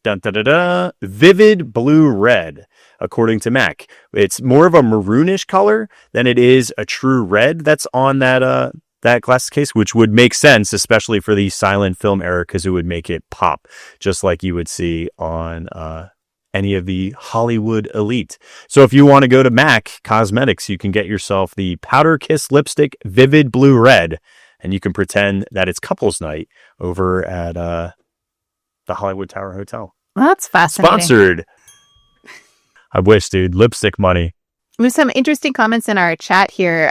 vivid blue red, according to Mac. It's more of a maroonish color than it is a true red that's on that glass case, which would make sense, especially for the silent film era, because it would make it pop, just like you would see on any of the Hollywood elite. So if you want to go to Mac Cosmetics, you can get yourself the Powder Kiss Lipstick Vivid Blue Red, and you can pretend that it's couples night over at the Hollywood Tower Hotel. Well, that's fascinating. Sponsored. I wish, dude. Lipstick money. There's some interesting comments in our chat here.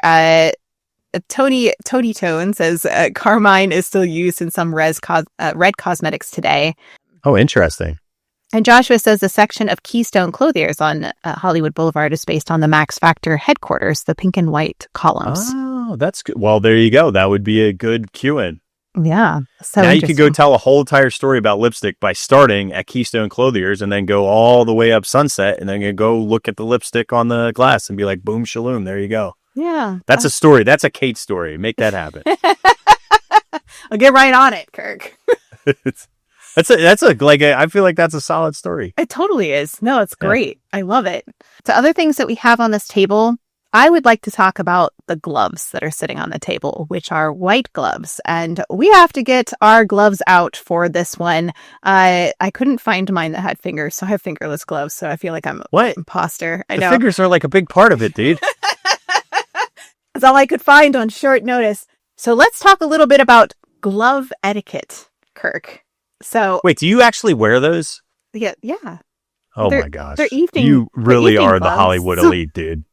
Tony Tone says carmine is still used in some red cosmetics today. Oh, interesting. And Joshua says the section of Keystone Clothiers on Hollywood Boulevard is based on the Max Factor headquarters, the pink and white columns. Oh, that's good. Well, there you go. That would be a good cue-in. Yeah. So now you could go tell a whole entire story about lipstick by starting at Keystone Clothiers and then go all the way up Sunset and then you go look at the lipstick on the glass and be like, boom, shaloom. There you go. Yeah. That's a story. That's a Kate story. Make that happen. I'll get right on it, Kirk. I feel like that's a solid story. It totally is. No, it's great. Yeah. I love it. So other things that we have on this table, I would like to talk about the gloves that are sitting on the table, which are white gloves. And we have to get our gloves out for this one. I couldn't find mine that had fingers, so I have fingerless gloves. So I feel like I'm an imposter. I know. The fingers are like a big part of it, dude. That's all I could find on short notice. So let's talk a little bit about glove etiquette, Kirk. So wait, do you actually wear those? Yeah. Oh my gosh. They're evening. You really are gloves. the Hollywood elite, dude.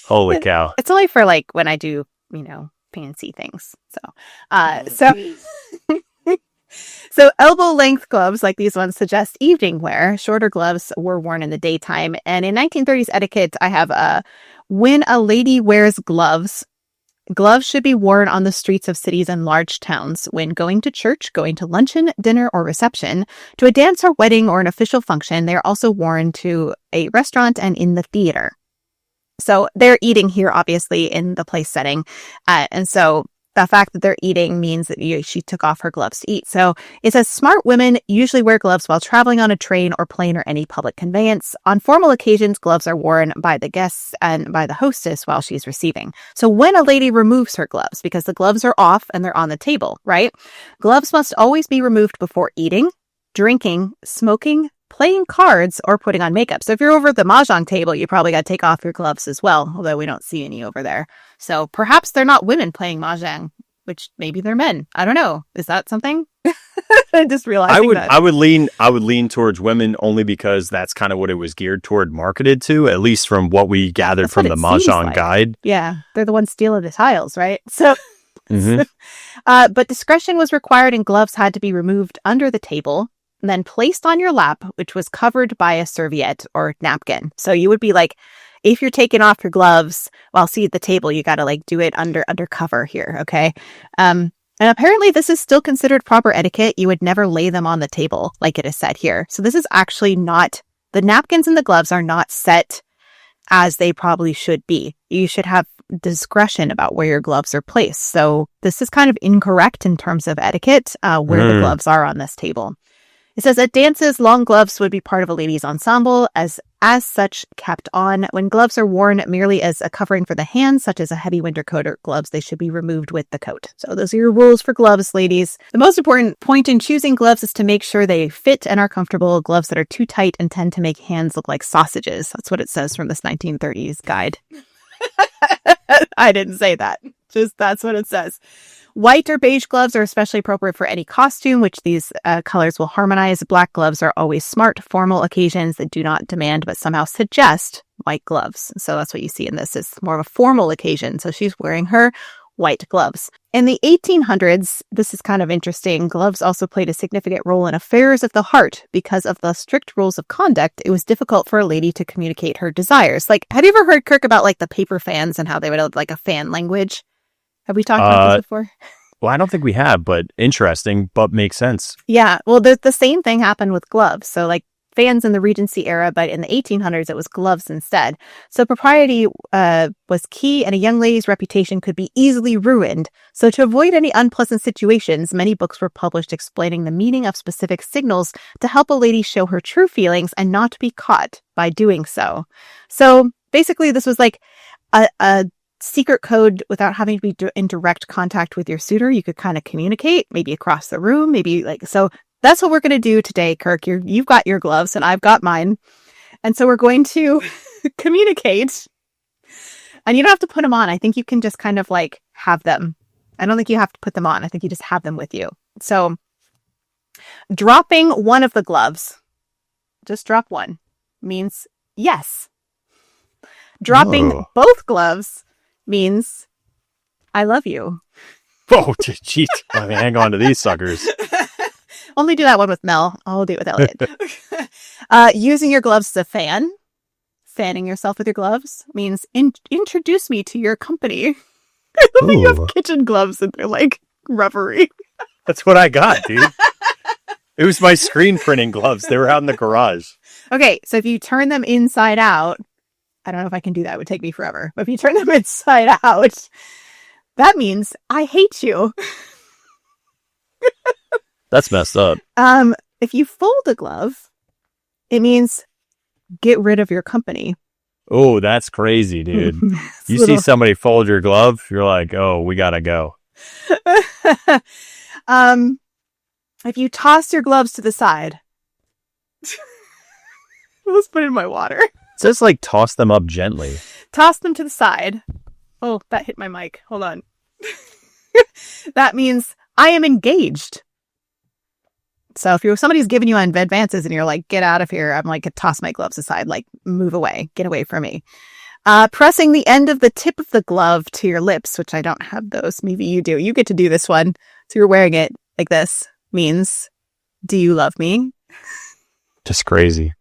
Holy cow. It's only for like when I do, fancy things. So elbow length gloves like these ones suggest evening wear. Shorter gloves were worn in the daytime. And in 1930s etiquette, I have when a lady wears gloves should be worn on the streets of cities and large towns when going to church, going to luncheon, dinner, or reception, to a dance or wedding or an official function. They are also worn to a restaurant and in the theater. So they're eating here, obviously, in the place setting. And so the fact that they're eating means that she took off her gloves to eat. So it says smart women usually wear gloves while traveling on a train or plane or any public conveyance. On formal occasions, gloves are worn by the guests and by the hostess while she's receiving. So when a lady removes her gloves, because the gloves are off and they're on the table, right? Gloves must always be removed before eating, drinking, smoking, playing cards, or putting on makeup. So if you're over at the mahjong table, you probably got to take off your gloves as well, although we don't see any over there. So perhaps they're not women playing mahjong, which maybe they're men. I don't know. Is that something? I just realized I would lean towards women only because that's kind of what it was geared toward, marketed to, at least from what we gathered from the mahjong guide. Yeah, they're the ones stealing the tiles, right? So but discretion was required and gloves had to be removed under the table and then placed on your lap, which was covered by a serviette or napkin. So you would be like, if you're taking off your gloves while seated at the table, you got to do it under cover here. Okay. And apparently this is still considered proper etiquette. You would never lay them on the table like it is said here. So this is actually not, the napkins and the gloves are not set as they probably should be. You should have discretion about where your gloves are placed. So this is kind of incorrect in terms of etiquette, where the gloves are on this table. It says at dances, long gloves would be part of a ladies' ensemble, as such kept on. When gloves are worn merely as a covering for the hands, such as a heavy winter coat or gloves, they should be removed with the coat. So those are your rules for gloves, ladies. The most important point in choosing gloves is to make sure they fit and are comfortable. Gloves that are too tight and tend to make hands look like sausages. That's what it says from this 1930s guide. I didn't say that. Just that's what it says. White or beige gloves are especially appropriate for any costume, which these colors will harmonize. Black gloves are always smart, formal occasions that do not demand but somehow suggest white gloves. So that's what you see in this. It's more of a formal occasion. So she's wearing her white gloves. In the 1800s, this is kind of interesting, gloves also played a significant role in affairs of the heart. Because of the strict rules of conduct, it was difficult for a lady to communicate her desires. Like, have you ever heard, Kirk, about like the paper fans and how they would have like a fan language? Have we talked about this before? Well, I don't think we have, but interesting, but makes sense. Yeah, well, the same thing happened with gloves. So like fans in the Regency era, but in the 1800s, it was gloves instead. So propriety was key, and a young lady's reputation could be easily ruined. So to avoid any unpleasant situations, many books were published explaining the meaning of specific signals to help a lady show her true feelings and not be caught by doing so. So basically, this was like a secret code without having to be in direct contact with your suitor. You could kind of communicate, maybe across the room, maybe like so. That's what we're going to do today, Kirk. You've got your gloves and I've got mine. And so we're going to communicate. And you don't have to put them on. I think you can just kind of like have them. I don't think you have to put them on. I think you just have them with you. So dropping one of the gloves, just drop one, means yes. Dropping both gloves means I love you. Oh, jeez. Let me hang on to these suckers. Only do that one with Mel. I'll do it with Elliot. Using your gloves as a fan, fanning yourself with your gloves, means introduce me to your company. I don't think you have kitchen gloves and they're like rubbery. That's what I got, dude. It was my screen printing gloves. They were out in the garage. Okay, so if you turn them inside out, I don't know if I can do that. It would take me forever. But if you turn them inside out, that means I hate you. That's messed up. If you fold a glove, it means get rid of your company. Oh, that's crazy, dude. You see somebody fold your glove, you're like, oh, we gotta go. If you toss your gloves to the side, let's put it in my water. It says like toss them up gently. Toss them to the side. Oh, that hit my mic. Hold on. That means I am engaged. So if somebody's giving you advances and you're like, get out of here, I'm like, toss my gloves aside, like move away, get away from me. Pressing the end of the tip of the glove to your lips, which I don't have those. Maybe you do. You get to do this one. So you're wearing it like this, means, do you love me? Just crazy.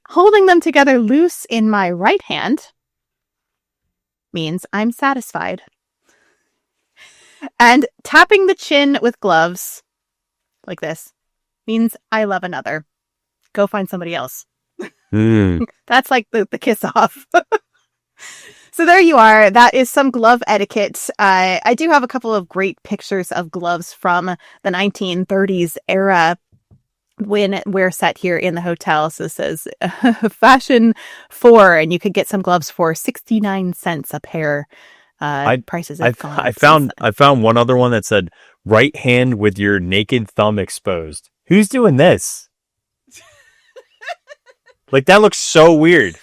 Holding them together loose in my right hand means I'm satisfied. And tapping the chin with gloves like this means I love another. Go find somebody else. That's like the kiss off. So there you are. That is some glove etiquette. I do have a couple of great pictures of gloves from the 1930s era when we're set here in the hotel. So this says fashion 4, and you could get some gloves for 69 cents a pair. Prices have gone up. I found one other one that said right hand with your naked thumb exposed. Who's doing this? Like, that looks so weird.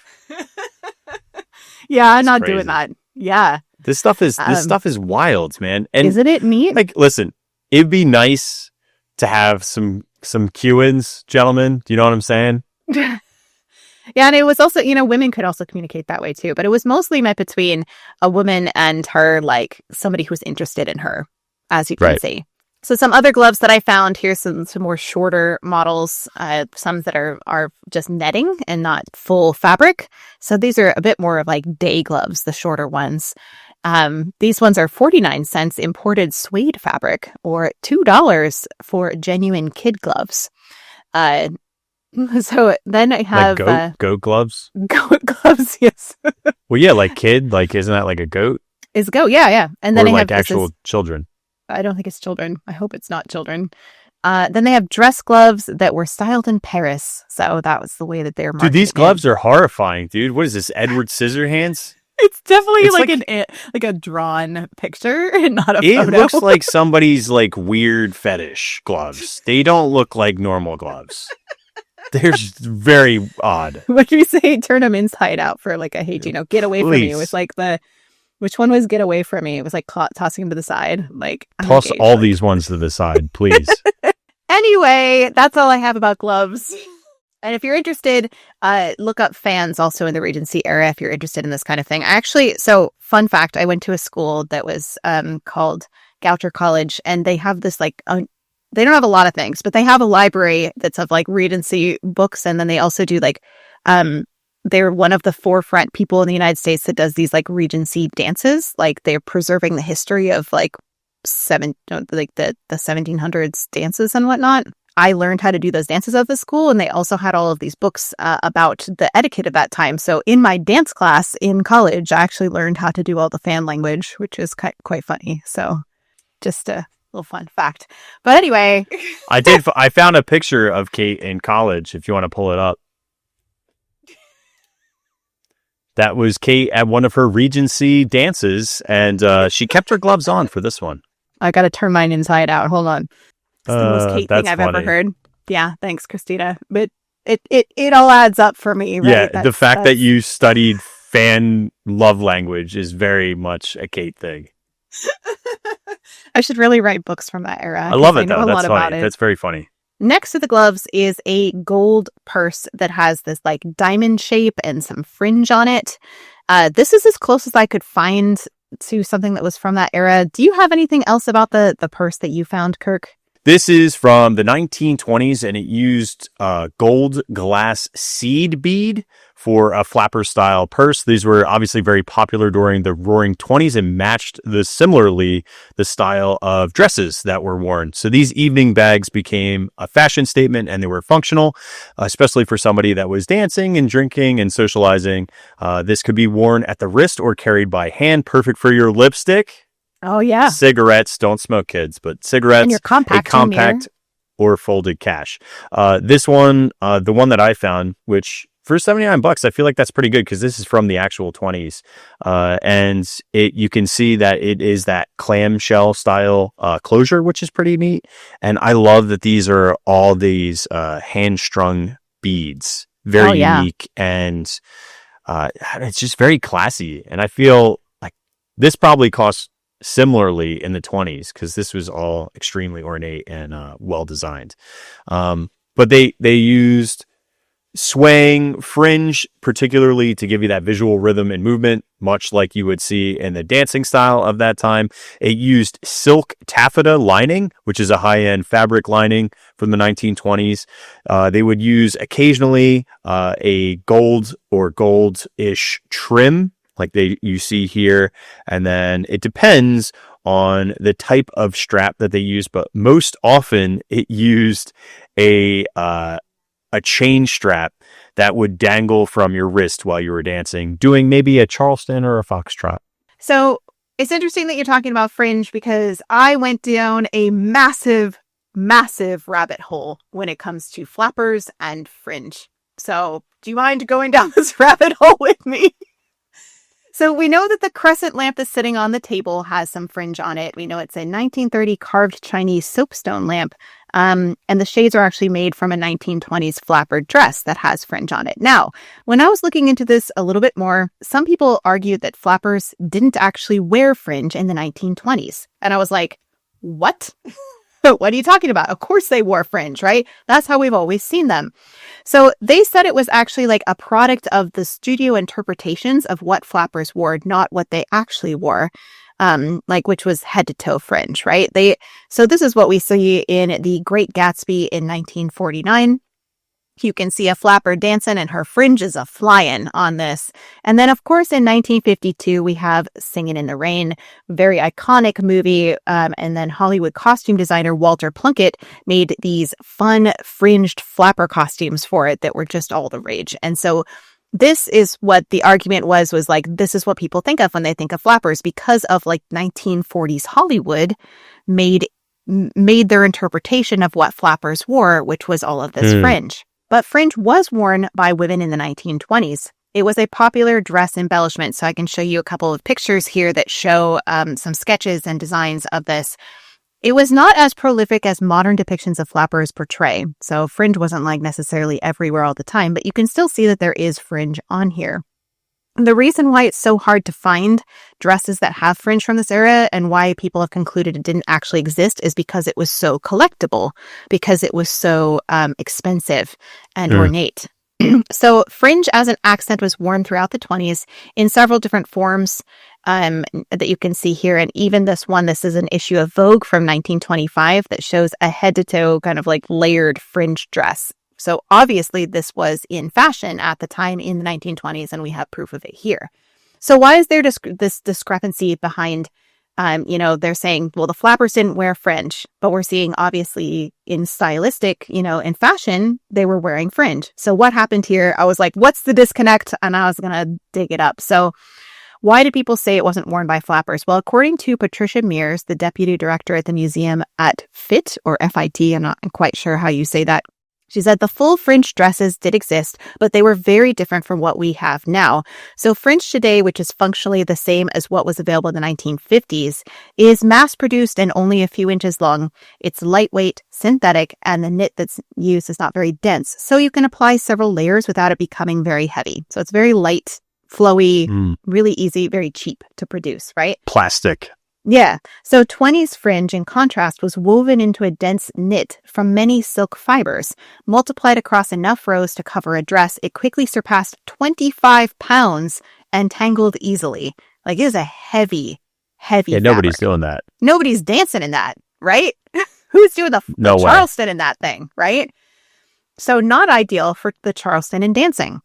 Yeah, I'm not doing that. Yeah. This stuff is wild, man. And isn't it neat? Like, listen, it'd be nice to have some cue-ins, gentlemen. Do you know what I'm saying? Yeah, and it was also, women could also communicate that way too, but it was mostly meant between a woman and her, like somebody who was interested in her, as you can see. So some other gloves that I found, here's some more shorter models, some that are just netting and not full fabric. So these are a bit more of like day gloves, the shorter ones. These ones are 49 cents imported suede fabric, or $2 for genuine kid gloves. So then I have like goat gloves. Goat gloves, yes. Well, yeah, like kid, like isn't that like a goat? Is goat, yeah. And then or I like have actual children. I don't think it's children. I hope it's not children. Then they have dress gloves that were styled in Paris. So that was the way that they're marketed. Dude, these gloves are horrifying, dude. What is this, Edward Scissorhands? It's definitely like a drawn picture and not a photo. It looks like somebody's like weird fetish gloves. They don't look like normal gloves. They're just very odd. What do we say? Turn them inside out for like a hate, get away from me. It was like which one was get away from me? It was like tossing them to the side. Like, toss all these ones to the side, please. Anyway, that's all I have about gloves. And if you're interested, look up fans also in the Regency era if you're interested in this kind of thing. So fun fact, I went to a school that was called Goucher College, and they have this they don't have a lot of things, but they have a library that's of like Regency books, and then they also do they're one of the forefront people in the United States that does these like Regency dances. Like they're preserving the history of the 1700s dances and whatnot. I learned how to do those dances at the school, and they also had all of these books about the etiquette of that time. So in my dance class in college, I actually learned how to do all the fan language, which is quite funny. So just a little fun fact. But anyway. I found a picture of Kate in college, if you want to pull it up. That was Kate at one of her Regency dances, and she kept her gloves on for this one. I got to turn mine inside out. Hold on. It's the most Kate thing I've ever heard. Yeah, thanks, Christina. But it all adds up for me, right? Yeah, the fact that you studied fan love language is very much a Kate thing. I should really write books from that era. I love it, though. That's funny. That's very funny. Next to the gloves is a gold purse that has this like diamond shape and some fringe on it. This is as close as I could find to something that was from that era. Do you have anything else about the purse that you found, Kirk? This is from the 1920s, and it used gold glass seed bead for a flapper-style purse. These were obviously very popular during the Roaring 20s and matched similarly the style of dresses that were worn. So these evening bags became a fashion statement, and they were functional, especially for somebody that was dancing and drinking and socializing. This could be worn at the wrist or carried by hand, perfect for your lipstick. Oh, yeah. Cigarettes, don't smoke, kids, but cigarettes, and your compact or folded cash. This one, the one that I found, which for $79, I feel like that's pretty good because this is from the actual 20s. And you can see that it is that clamshell style closure, which is pretty neat. And I love that these are all these hand-strung beads. Very unique, and it's just very classy. And I feel like this probably costs similarly in the 20s because this was all extremely ornate and well designed. But they used swaying fringe particularly to give you that visual rhythm and movement, much like you would see in the dancing style of that time. It used silk taffeta lining, which is a high-end fabric lining from the 1920s. They would use occasionally a gold or gold-ish trim like you see here. And then it depends on the type of strap that they use, but most often it used a chain strap that would dangle from your wrist while you were dancing, doing maybe a Charleston or a foxtrot. So it's interesting that you're talking about fringe because I went down a massive rabbit hole when it comes to flappers and fringe. So do you mind going down this rabbit hole with me? So we know that the crescent lamp that's sitting on the table has some fringe on it. We know it's a 1930 carved Chinese soapstone lamp. And the shades are actually made from a 1920s flappered dress that has fringe on it. Now, when I was looking into this a little bit more, some people argued that flappers didn't actually wear fringe in the 1920s. And I was like, what? What are you talking about? Of course they wore fringe, right? That's how we've always seen them. So they said it was actually like a product of the studio interpretations of what flappers wore, not what they actually wore, which was head to toe fringe, right? So this is what we see in The Great Gatsby in 1949. You can see a flapper dancing and her fringe is a-flying on this. And then, of course, in 1952, we have Singin' in the Rain, very iconic movie. And then Hollywood costume designer Walter Plunkett made these fun fringed flapper costumes for it that were just all the rage. And so this is what the argument was like, this is what people think of when they think of flappers because of like 1940s Hollywood made their interpretation of what flappers wore, which was all of this fringe. But fringe was worn by women in the 1920s. It was a popular dress embellishment. So I can show you a couple of pictures here that show some sketches and designs of this. It was not as prolific as modern depictions of flappers portray. So fringe wasn't like necessarily everywhere all the time, but you can still see that there is fringe on here. The reason why it's so hard to find dresses that have fringe from this era and why people have concluded it didn't actually exist is because it was so collectible, because it was so expensive and ornate. So fringe as an accent was worn throughout the 20s in several different forms that you can see here. And even this is an issue of Vogue from 1925 that shows a head-to-toe kind of like layered fringe dress. So obviously this was in fashion at the time in the 1920s, and we have proof of it here. So why is there this discrepancy behind, they're saying, well, the flappers didn't wear fringe, but we're seeing obviously in stylistic, in fashion, they were wearing fringe. So what happened here? I was like, what's the disconnect? And I was going to dig it up. So why did people say it wasn't worn by flappers? Well, according to Patricia Mears, the deputy director at the museum at FIT, or FIT, I'm not quite sure how you say that. She said the full fringe dresses did exist, but they were very different from what we have now. So fringe today, which is functionally the same as what was available in the 1950s, is mass-produced and only a few inches long. It's lightweight, synthetic, and the knit that's used is not very dense. So you can apply several layers without it becoming very heavy. So it's very light, flowy, really easy, very cheap to produce, right? Plastic. Yeah. So 20s fringe, in contrast, was woven into a dense knit from many silk fibers. Multiplied across enough rows to cover a dress, it quickly surpassed 25 pounds and tangled easily. Like, it is a heavy fabric. Nobody's doing that. Nobody's dancing in that, right? Who's doing the Charleston in that thing, right? So not ideal for the Charleston in dancing.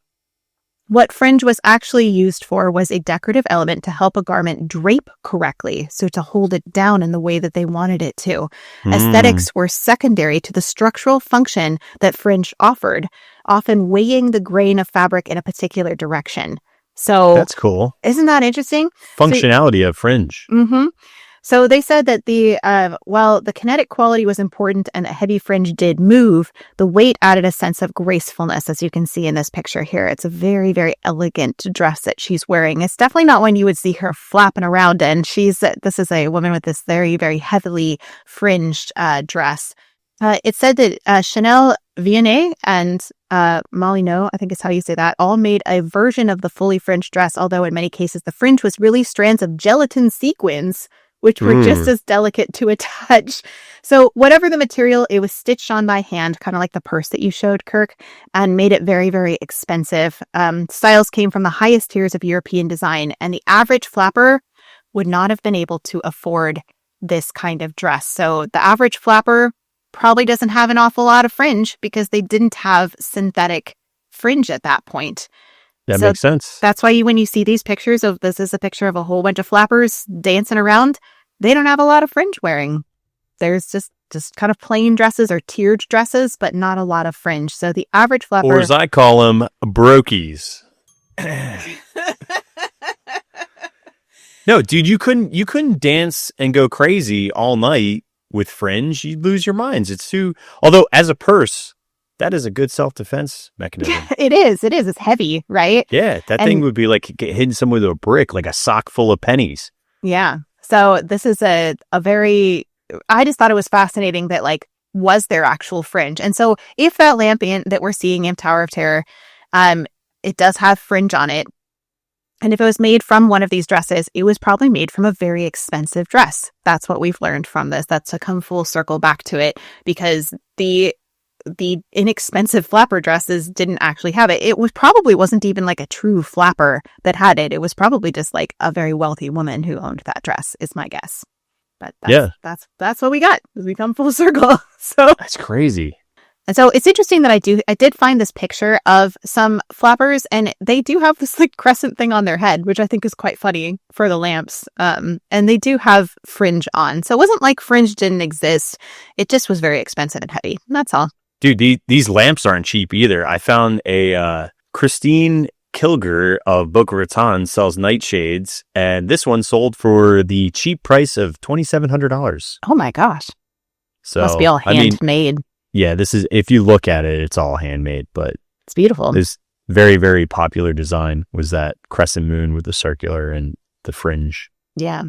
What fringe was actually used for was a decorative element to help a garment drape correctly, so to hold it down in the way that they wanted it to. Aesthetics were secondary to the structural function that fringe offered, often weighing the grain of fabric in a particular direction. So that's cool. Isn't that interesting? Functionality of fringe. So they said that while the kinetic quality was important and a heavy fringe did move, the weight added a sense of gracefulness, as you can see in this picture here. It's a very, very elegant dress that she's wearing. It's definitely not one you would see her flapping around in. This is a woman with this very, very heavily fringed dress. It said that Chanel Vianney and Molyneux, I think is how you say that, all made a version of the fully fringed dress, although in many cases the fringe was really strands of gelatin sequins, which were just as delicate to a touch. So whatever the material, it was stitched on by hand, kind of like the purse that you showed, Kirk, and made it very, very expensive. Styles came from the highest tiers of European design, and the average flapper would not have been able to afford this kind of dress. So the average flapper probably doesn't have an awful lot of fringe because they didn't have synthetic fringe at that point. That makes sense. That's why when you see these pictures of, this is a picture of a whole bunch of flappers dancing around, they don't have a lot of fringe wearing. There's just kind of plain dresses or tiered dresses, but not a lot of fringe. So the average flapper... Or as I call them, brokies. No, dude, you couldn't dance and go crazy all night with fringe. You'd lose your minds. It's too... Although, as a purse... That is a good self-defense mechanism. It is. It's heavy, right? Yeah, thing would be like hitting someone with a brick, like a sock full of pennies. Yeah. So this is a very... I just thought it was fascinating that, like, was there actual fringe? And so if that lamp that we're seeing in Tower of Terror, it does have fringe on it. And if it was made from one of these dresses, it was probably made from a very expensive dress. That's what we've learned from this. That's to come full circle back to it, because the inexpensive flapper dresses didn't actually have it. It wasn't even like a true flapper that had it. It was probably just like a very wealthy woman who owned that dress, is my guess. But that's what we got. We come full circle. So that's crazy. And so it's interesting that I did find this picture of some flappers, and they do have this like crescent thing on their head, which I think is quite funny for the lamps. And they do have fringe on. So it wasn't like fringe didn't exist. It just was very expensive and heavy. That's all. Dude, these lamps aren't cheap either. I found a Christine Kilger of Boca Raton sells nightshades, and this one sold for the cheap price of $2,700. Oh my gosh. So must be all handmade. Yeah, this is, if you look at it, it's all handmade, but it's beautiful. This very, very popular design was that crescent moon with the circular and the fringe. Yeah.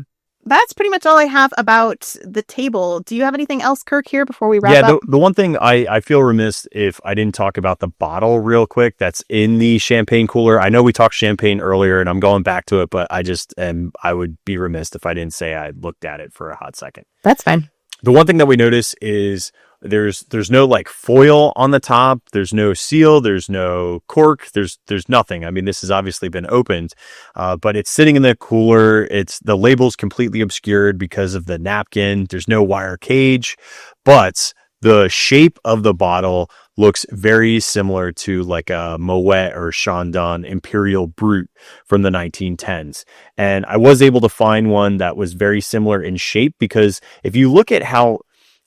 that's pretty much all I have about the table. Do you have anything else, Kirk, here before we wrap up? The one thing I feel remiss if I didn't talk about the bottle real quick that's in the champagne cooler. I know we talked champagne earlier and I'm going back to it, but I would be remiss if I didn't say I looked at it for a hot second. That's fine. The one thing that we notice is there's no like foil on the top. There's no seal. There's no cork. There's nothing. I mean, this has obviously been opened, but it's sitting in the cooler. The label's completely obscured because of the napkin. There's no wire cage, but the shape of the bottle looks very similar to like a Moet or Chandon Imperial Brut from the 1910s. And I was able to find one that was very similar in shape, because if you look at how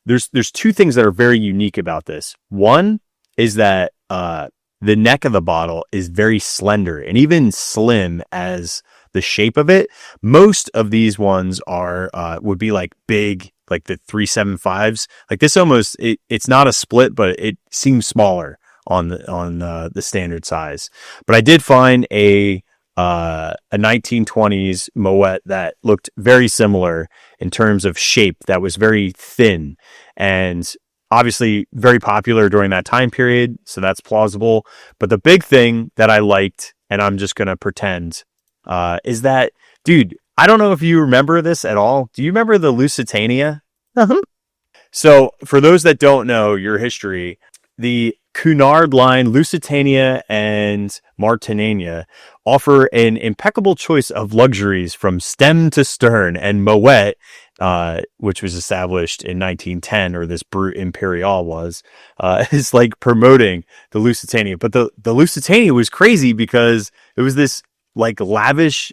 there's two things that are very unique about this. One is that the neck of the bottle is very slender and even slim as the shape of it. Most of these ones would be like big, like the 375s. Like this almost it's not a split, but it seems smaller on the standard size. But I did find a 1920s Moet that looked very similar in terms of shape, that was very thin and obviously very popular during that time period. So that's plausible. But the big thing that I liked, and I'm just going to pretend, is that, dude, I don't know if you remember this at all. Do you remember the Lusitania? Uh-huh. So for those that don't know your history, the Cunard line, Lusitania and Martinania offer an impeccable choice of luxuries from stem to stern, and Moet, which was established in 1910, or this Brut Imperial was, is like promoting the Lusitania. But the Lusitania was crazy because it was this like lavish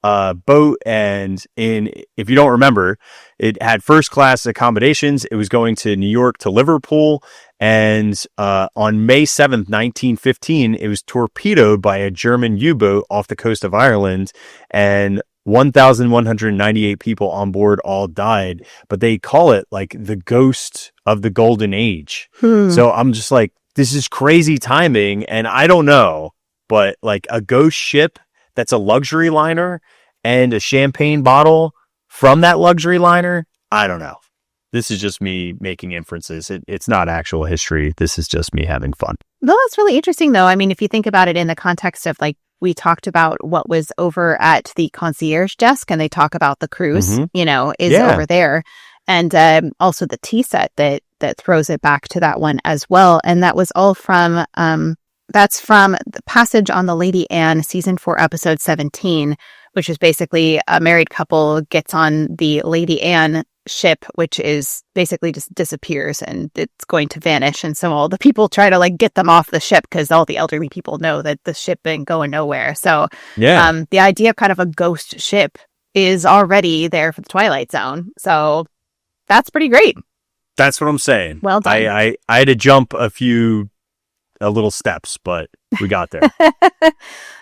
boat, and if you don't remember, it had first class accommodations. It was going to New York to Liverpool, and on May 7th, 1915, it was torpedoed by a German U-boat off the coast of Ireland, and 1,198 people on board all died. But they call it like the ghost of the golden age. So I'm just like, this is crazy timing, and I don't know, but like a ghost ship that's a luxury liner and a champagne bottle from that luxury liner, I don't know. This is just me making inferences. It's not actual history. This is just me having fun. No, that's really interesting, though. I mean, if you think about it in the context of, like, we talked about what was over at the concierge desk, and they talk about the cruise, is over there. And also the tea set that throws it back to that one as well. And that was all from... that's from the passage on the Lady Anne, season 4, episode 17, which is basically a married couple gets on the Lady Anne ship, which is basically just disappears and it's going to vanish. And so all the people try to like get them off the ship because all the elderly people know that the ship ain't going nowhere. So the idea of kind of a ghost ship is already there for the Twilight Zone. So that's pretty great. That's what I'm saying. Well done. I had to jump a little steps, but we got there.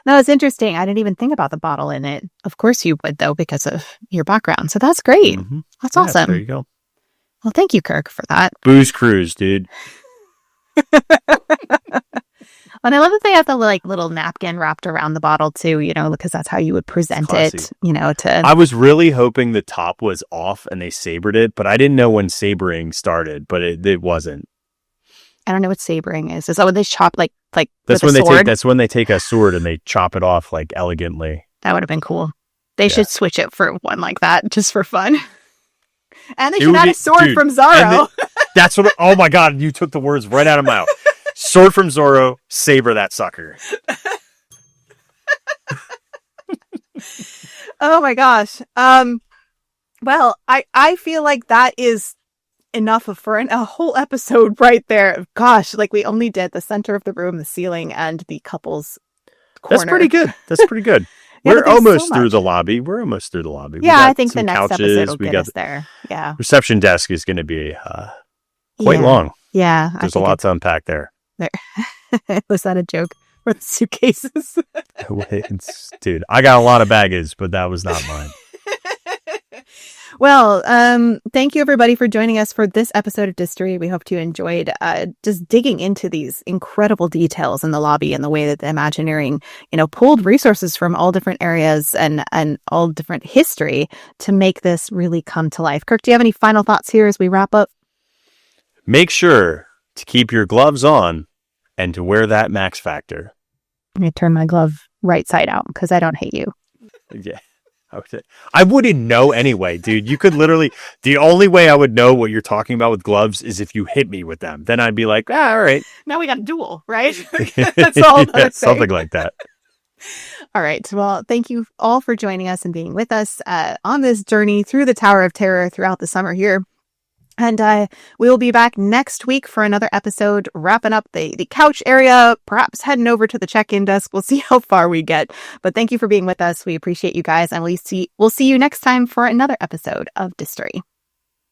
No, it's interesting. I didn't even think about the bottle in it. Of course you would, though, because of your background. So that's great. Mm-hmm. That's awesome. There you go. Well, thank you, Kirk, for that. Booze cruise, dude. And I love that they have the like little napkin wrapped around the bottle too, because that's how you would present it, I was really hoping the top was off and they sabered it, but I didn't know when sabering started, but it wasn't. I don't know what sabering is. Is that when they chop like that's with when a sword? That's when they take a sword and they chop it off like elegantly. That would have been cool. They should switch it for one like that just for fun. And they should add a sword from Zorro. That's what. Oh my God! You took the words right out of my mouth. Sword from Zorro, saber that sucker. Oh my gosh. Well, I feel like that is enough for a whole episode right there. Gosh, like we only did the center of the room, the ceiling, and the couple's corner. That's pretty good. We're almost through the lobby. Yeah, I think the next episode will get us there. Yeah. Reception desk is going to be quite long. Yeah. There's a lot to unpack there. Was that a joke? For the suitcases? Dude, I got a lot of baggage, but that was not mine. Well, thank you everybody for joining us for this episode of Distory. We hope you enjoyed just digging into these incredible details in the lobby and the way that the Imagineering, pulled resources from all different areas and all different history to make this really come to life. Kirk, do you have any final thoughts here as we wrap up? Make sure to keep your gloves on and to wear that max factor. I'm going to turn my glove right side out because I don't hate you. Yeah. I wouldn't know anyway, dude. You could literally, the only way I would know what you're talking about with gloves is if you hit me with them. Then I'd be like, all right. Now we got a duel, right? That's all. Yeah, something like that. All right. Well, thank you all for joining us and being with us on this journey through the Tower of Terror throughout the summer here. And we will be back next week for another episode, wrapping up the couch area, perhaps heading over to the check-in desk. We'll see how far we get. But thank you for being with us. We appreciate you guys. And we'll see you next time for another episode of Distory.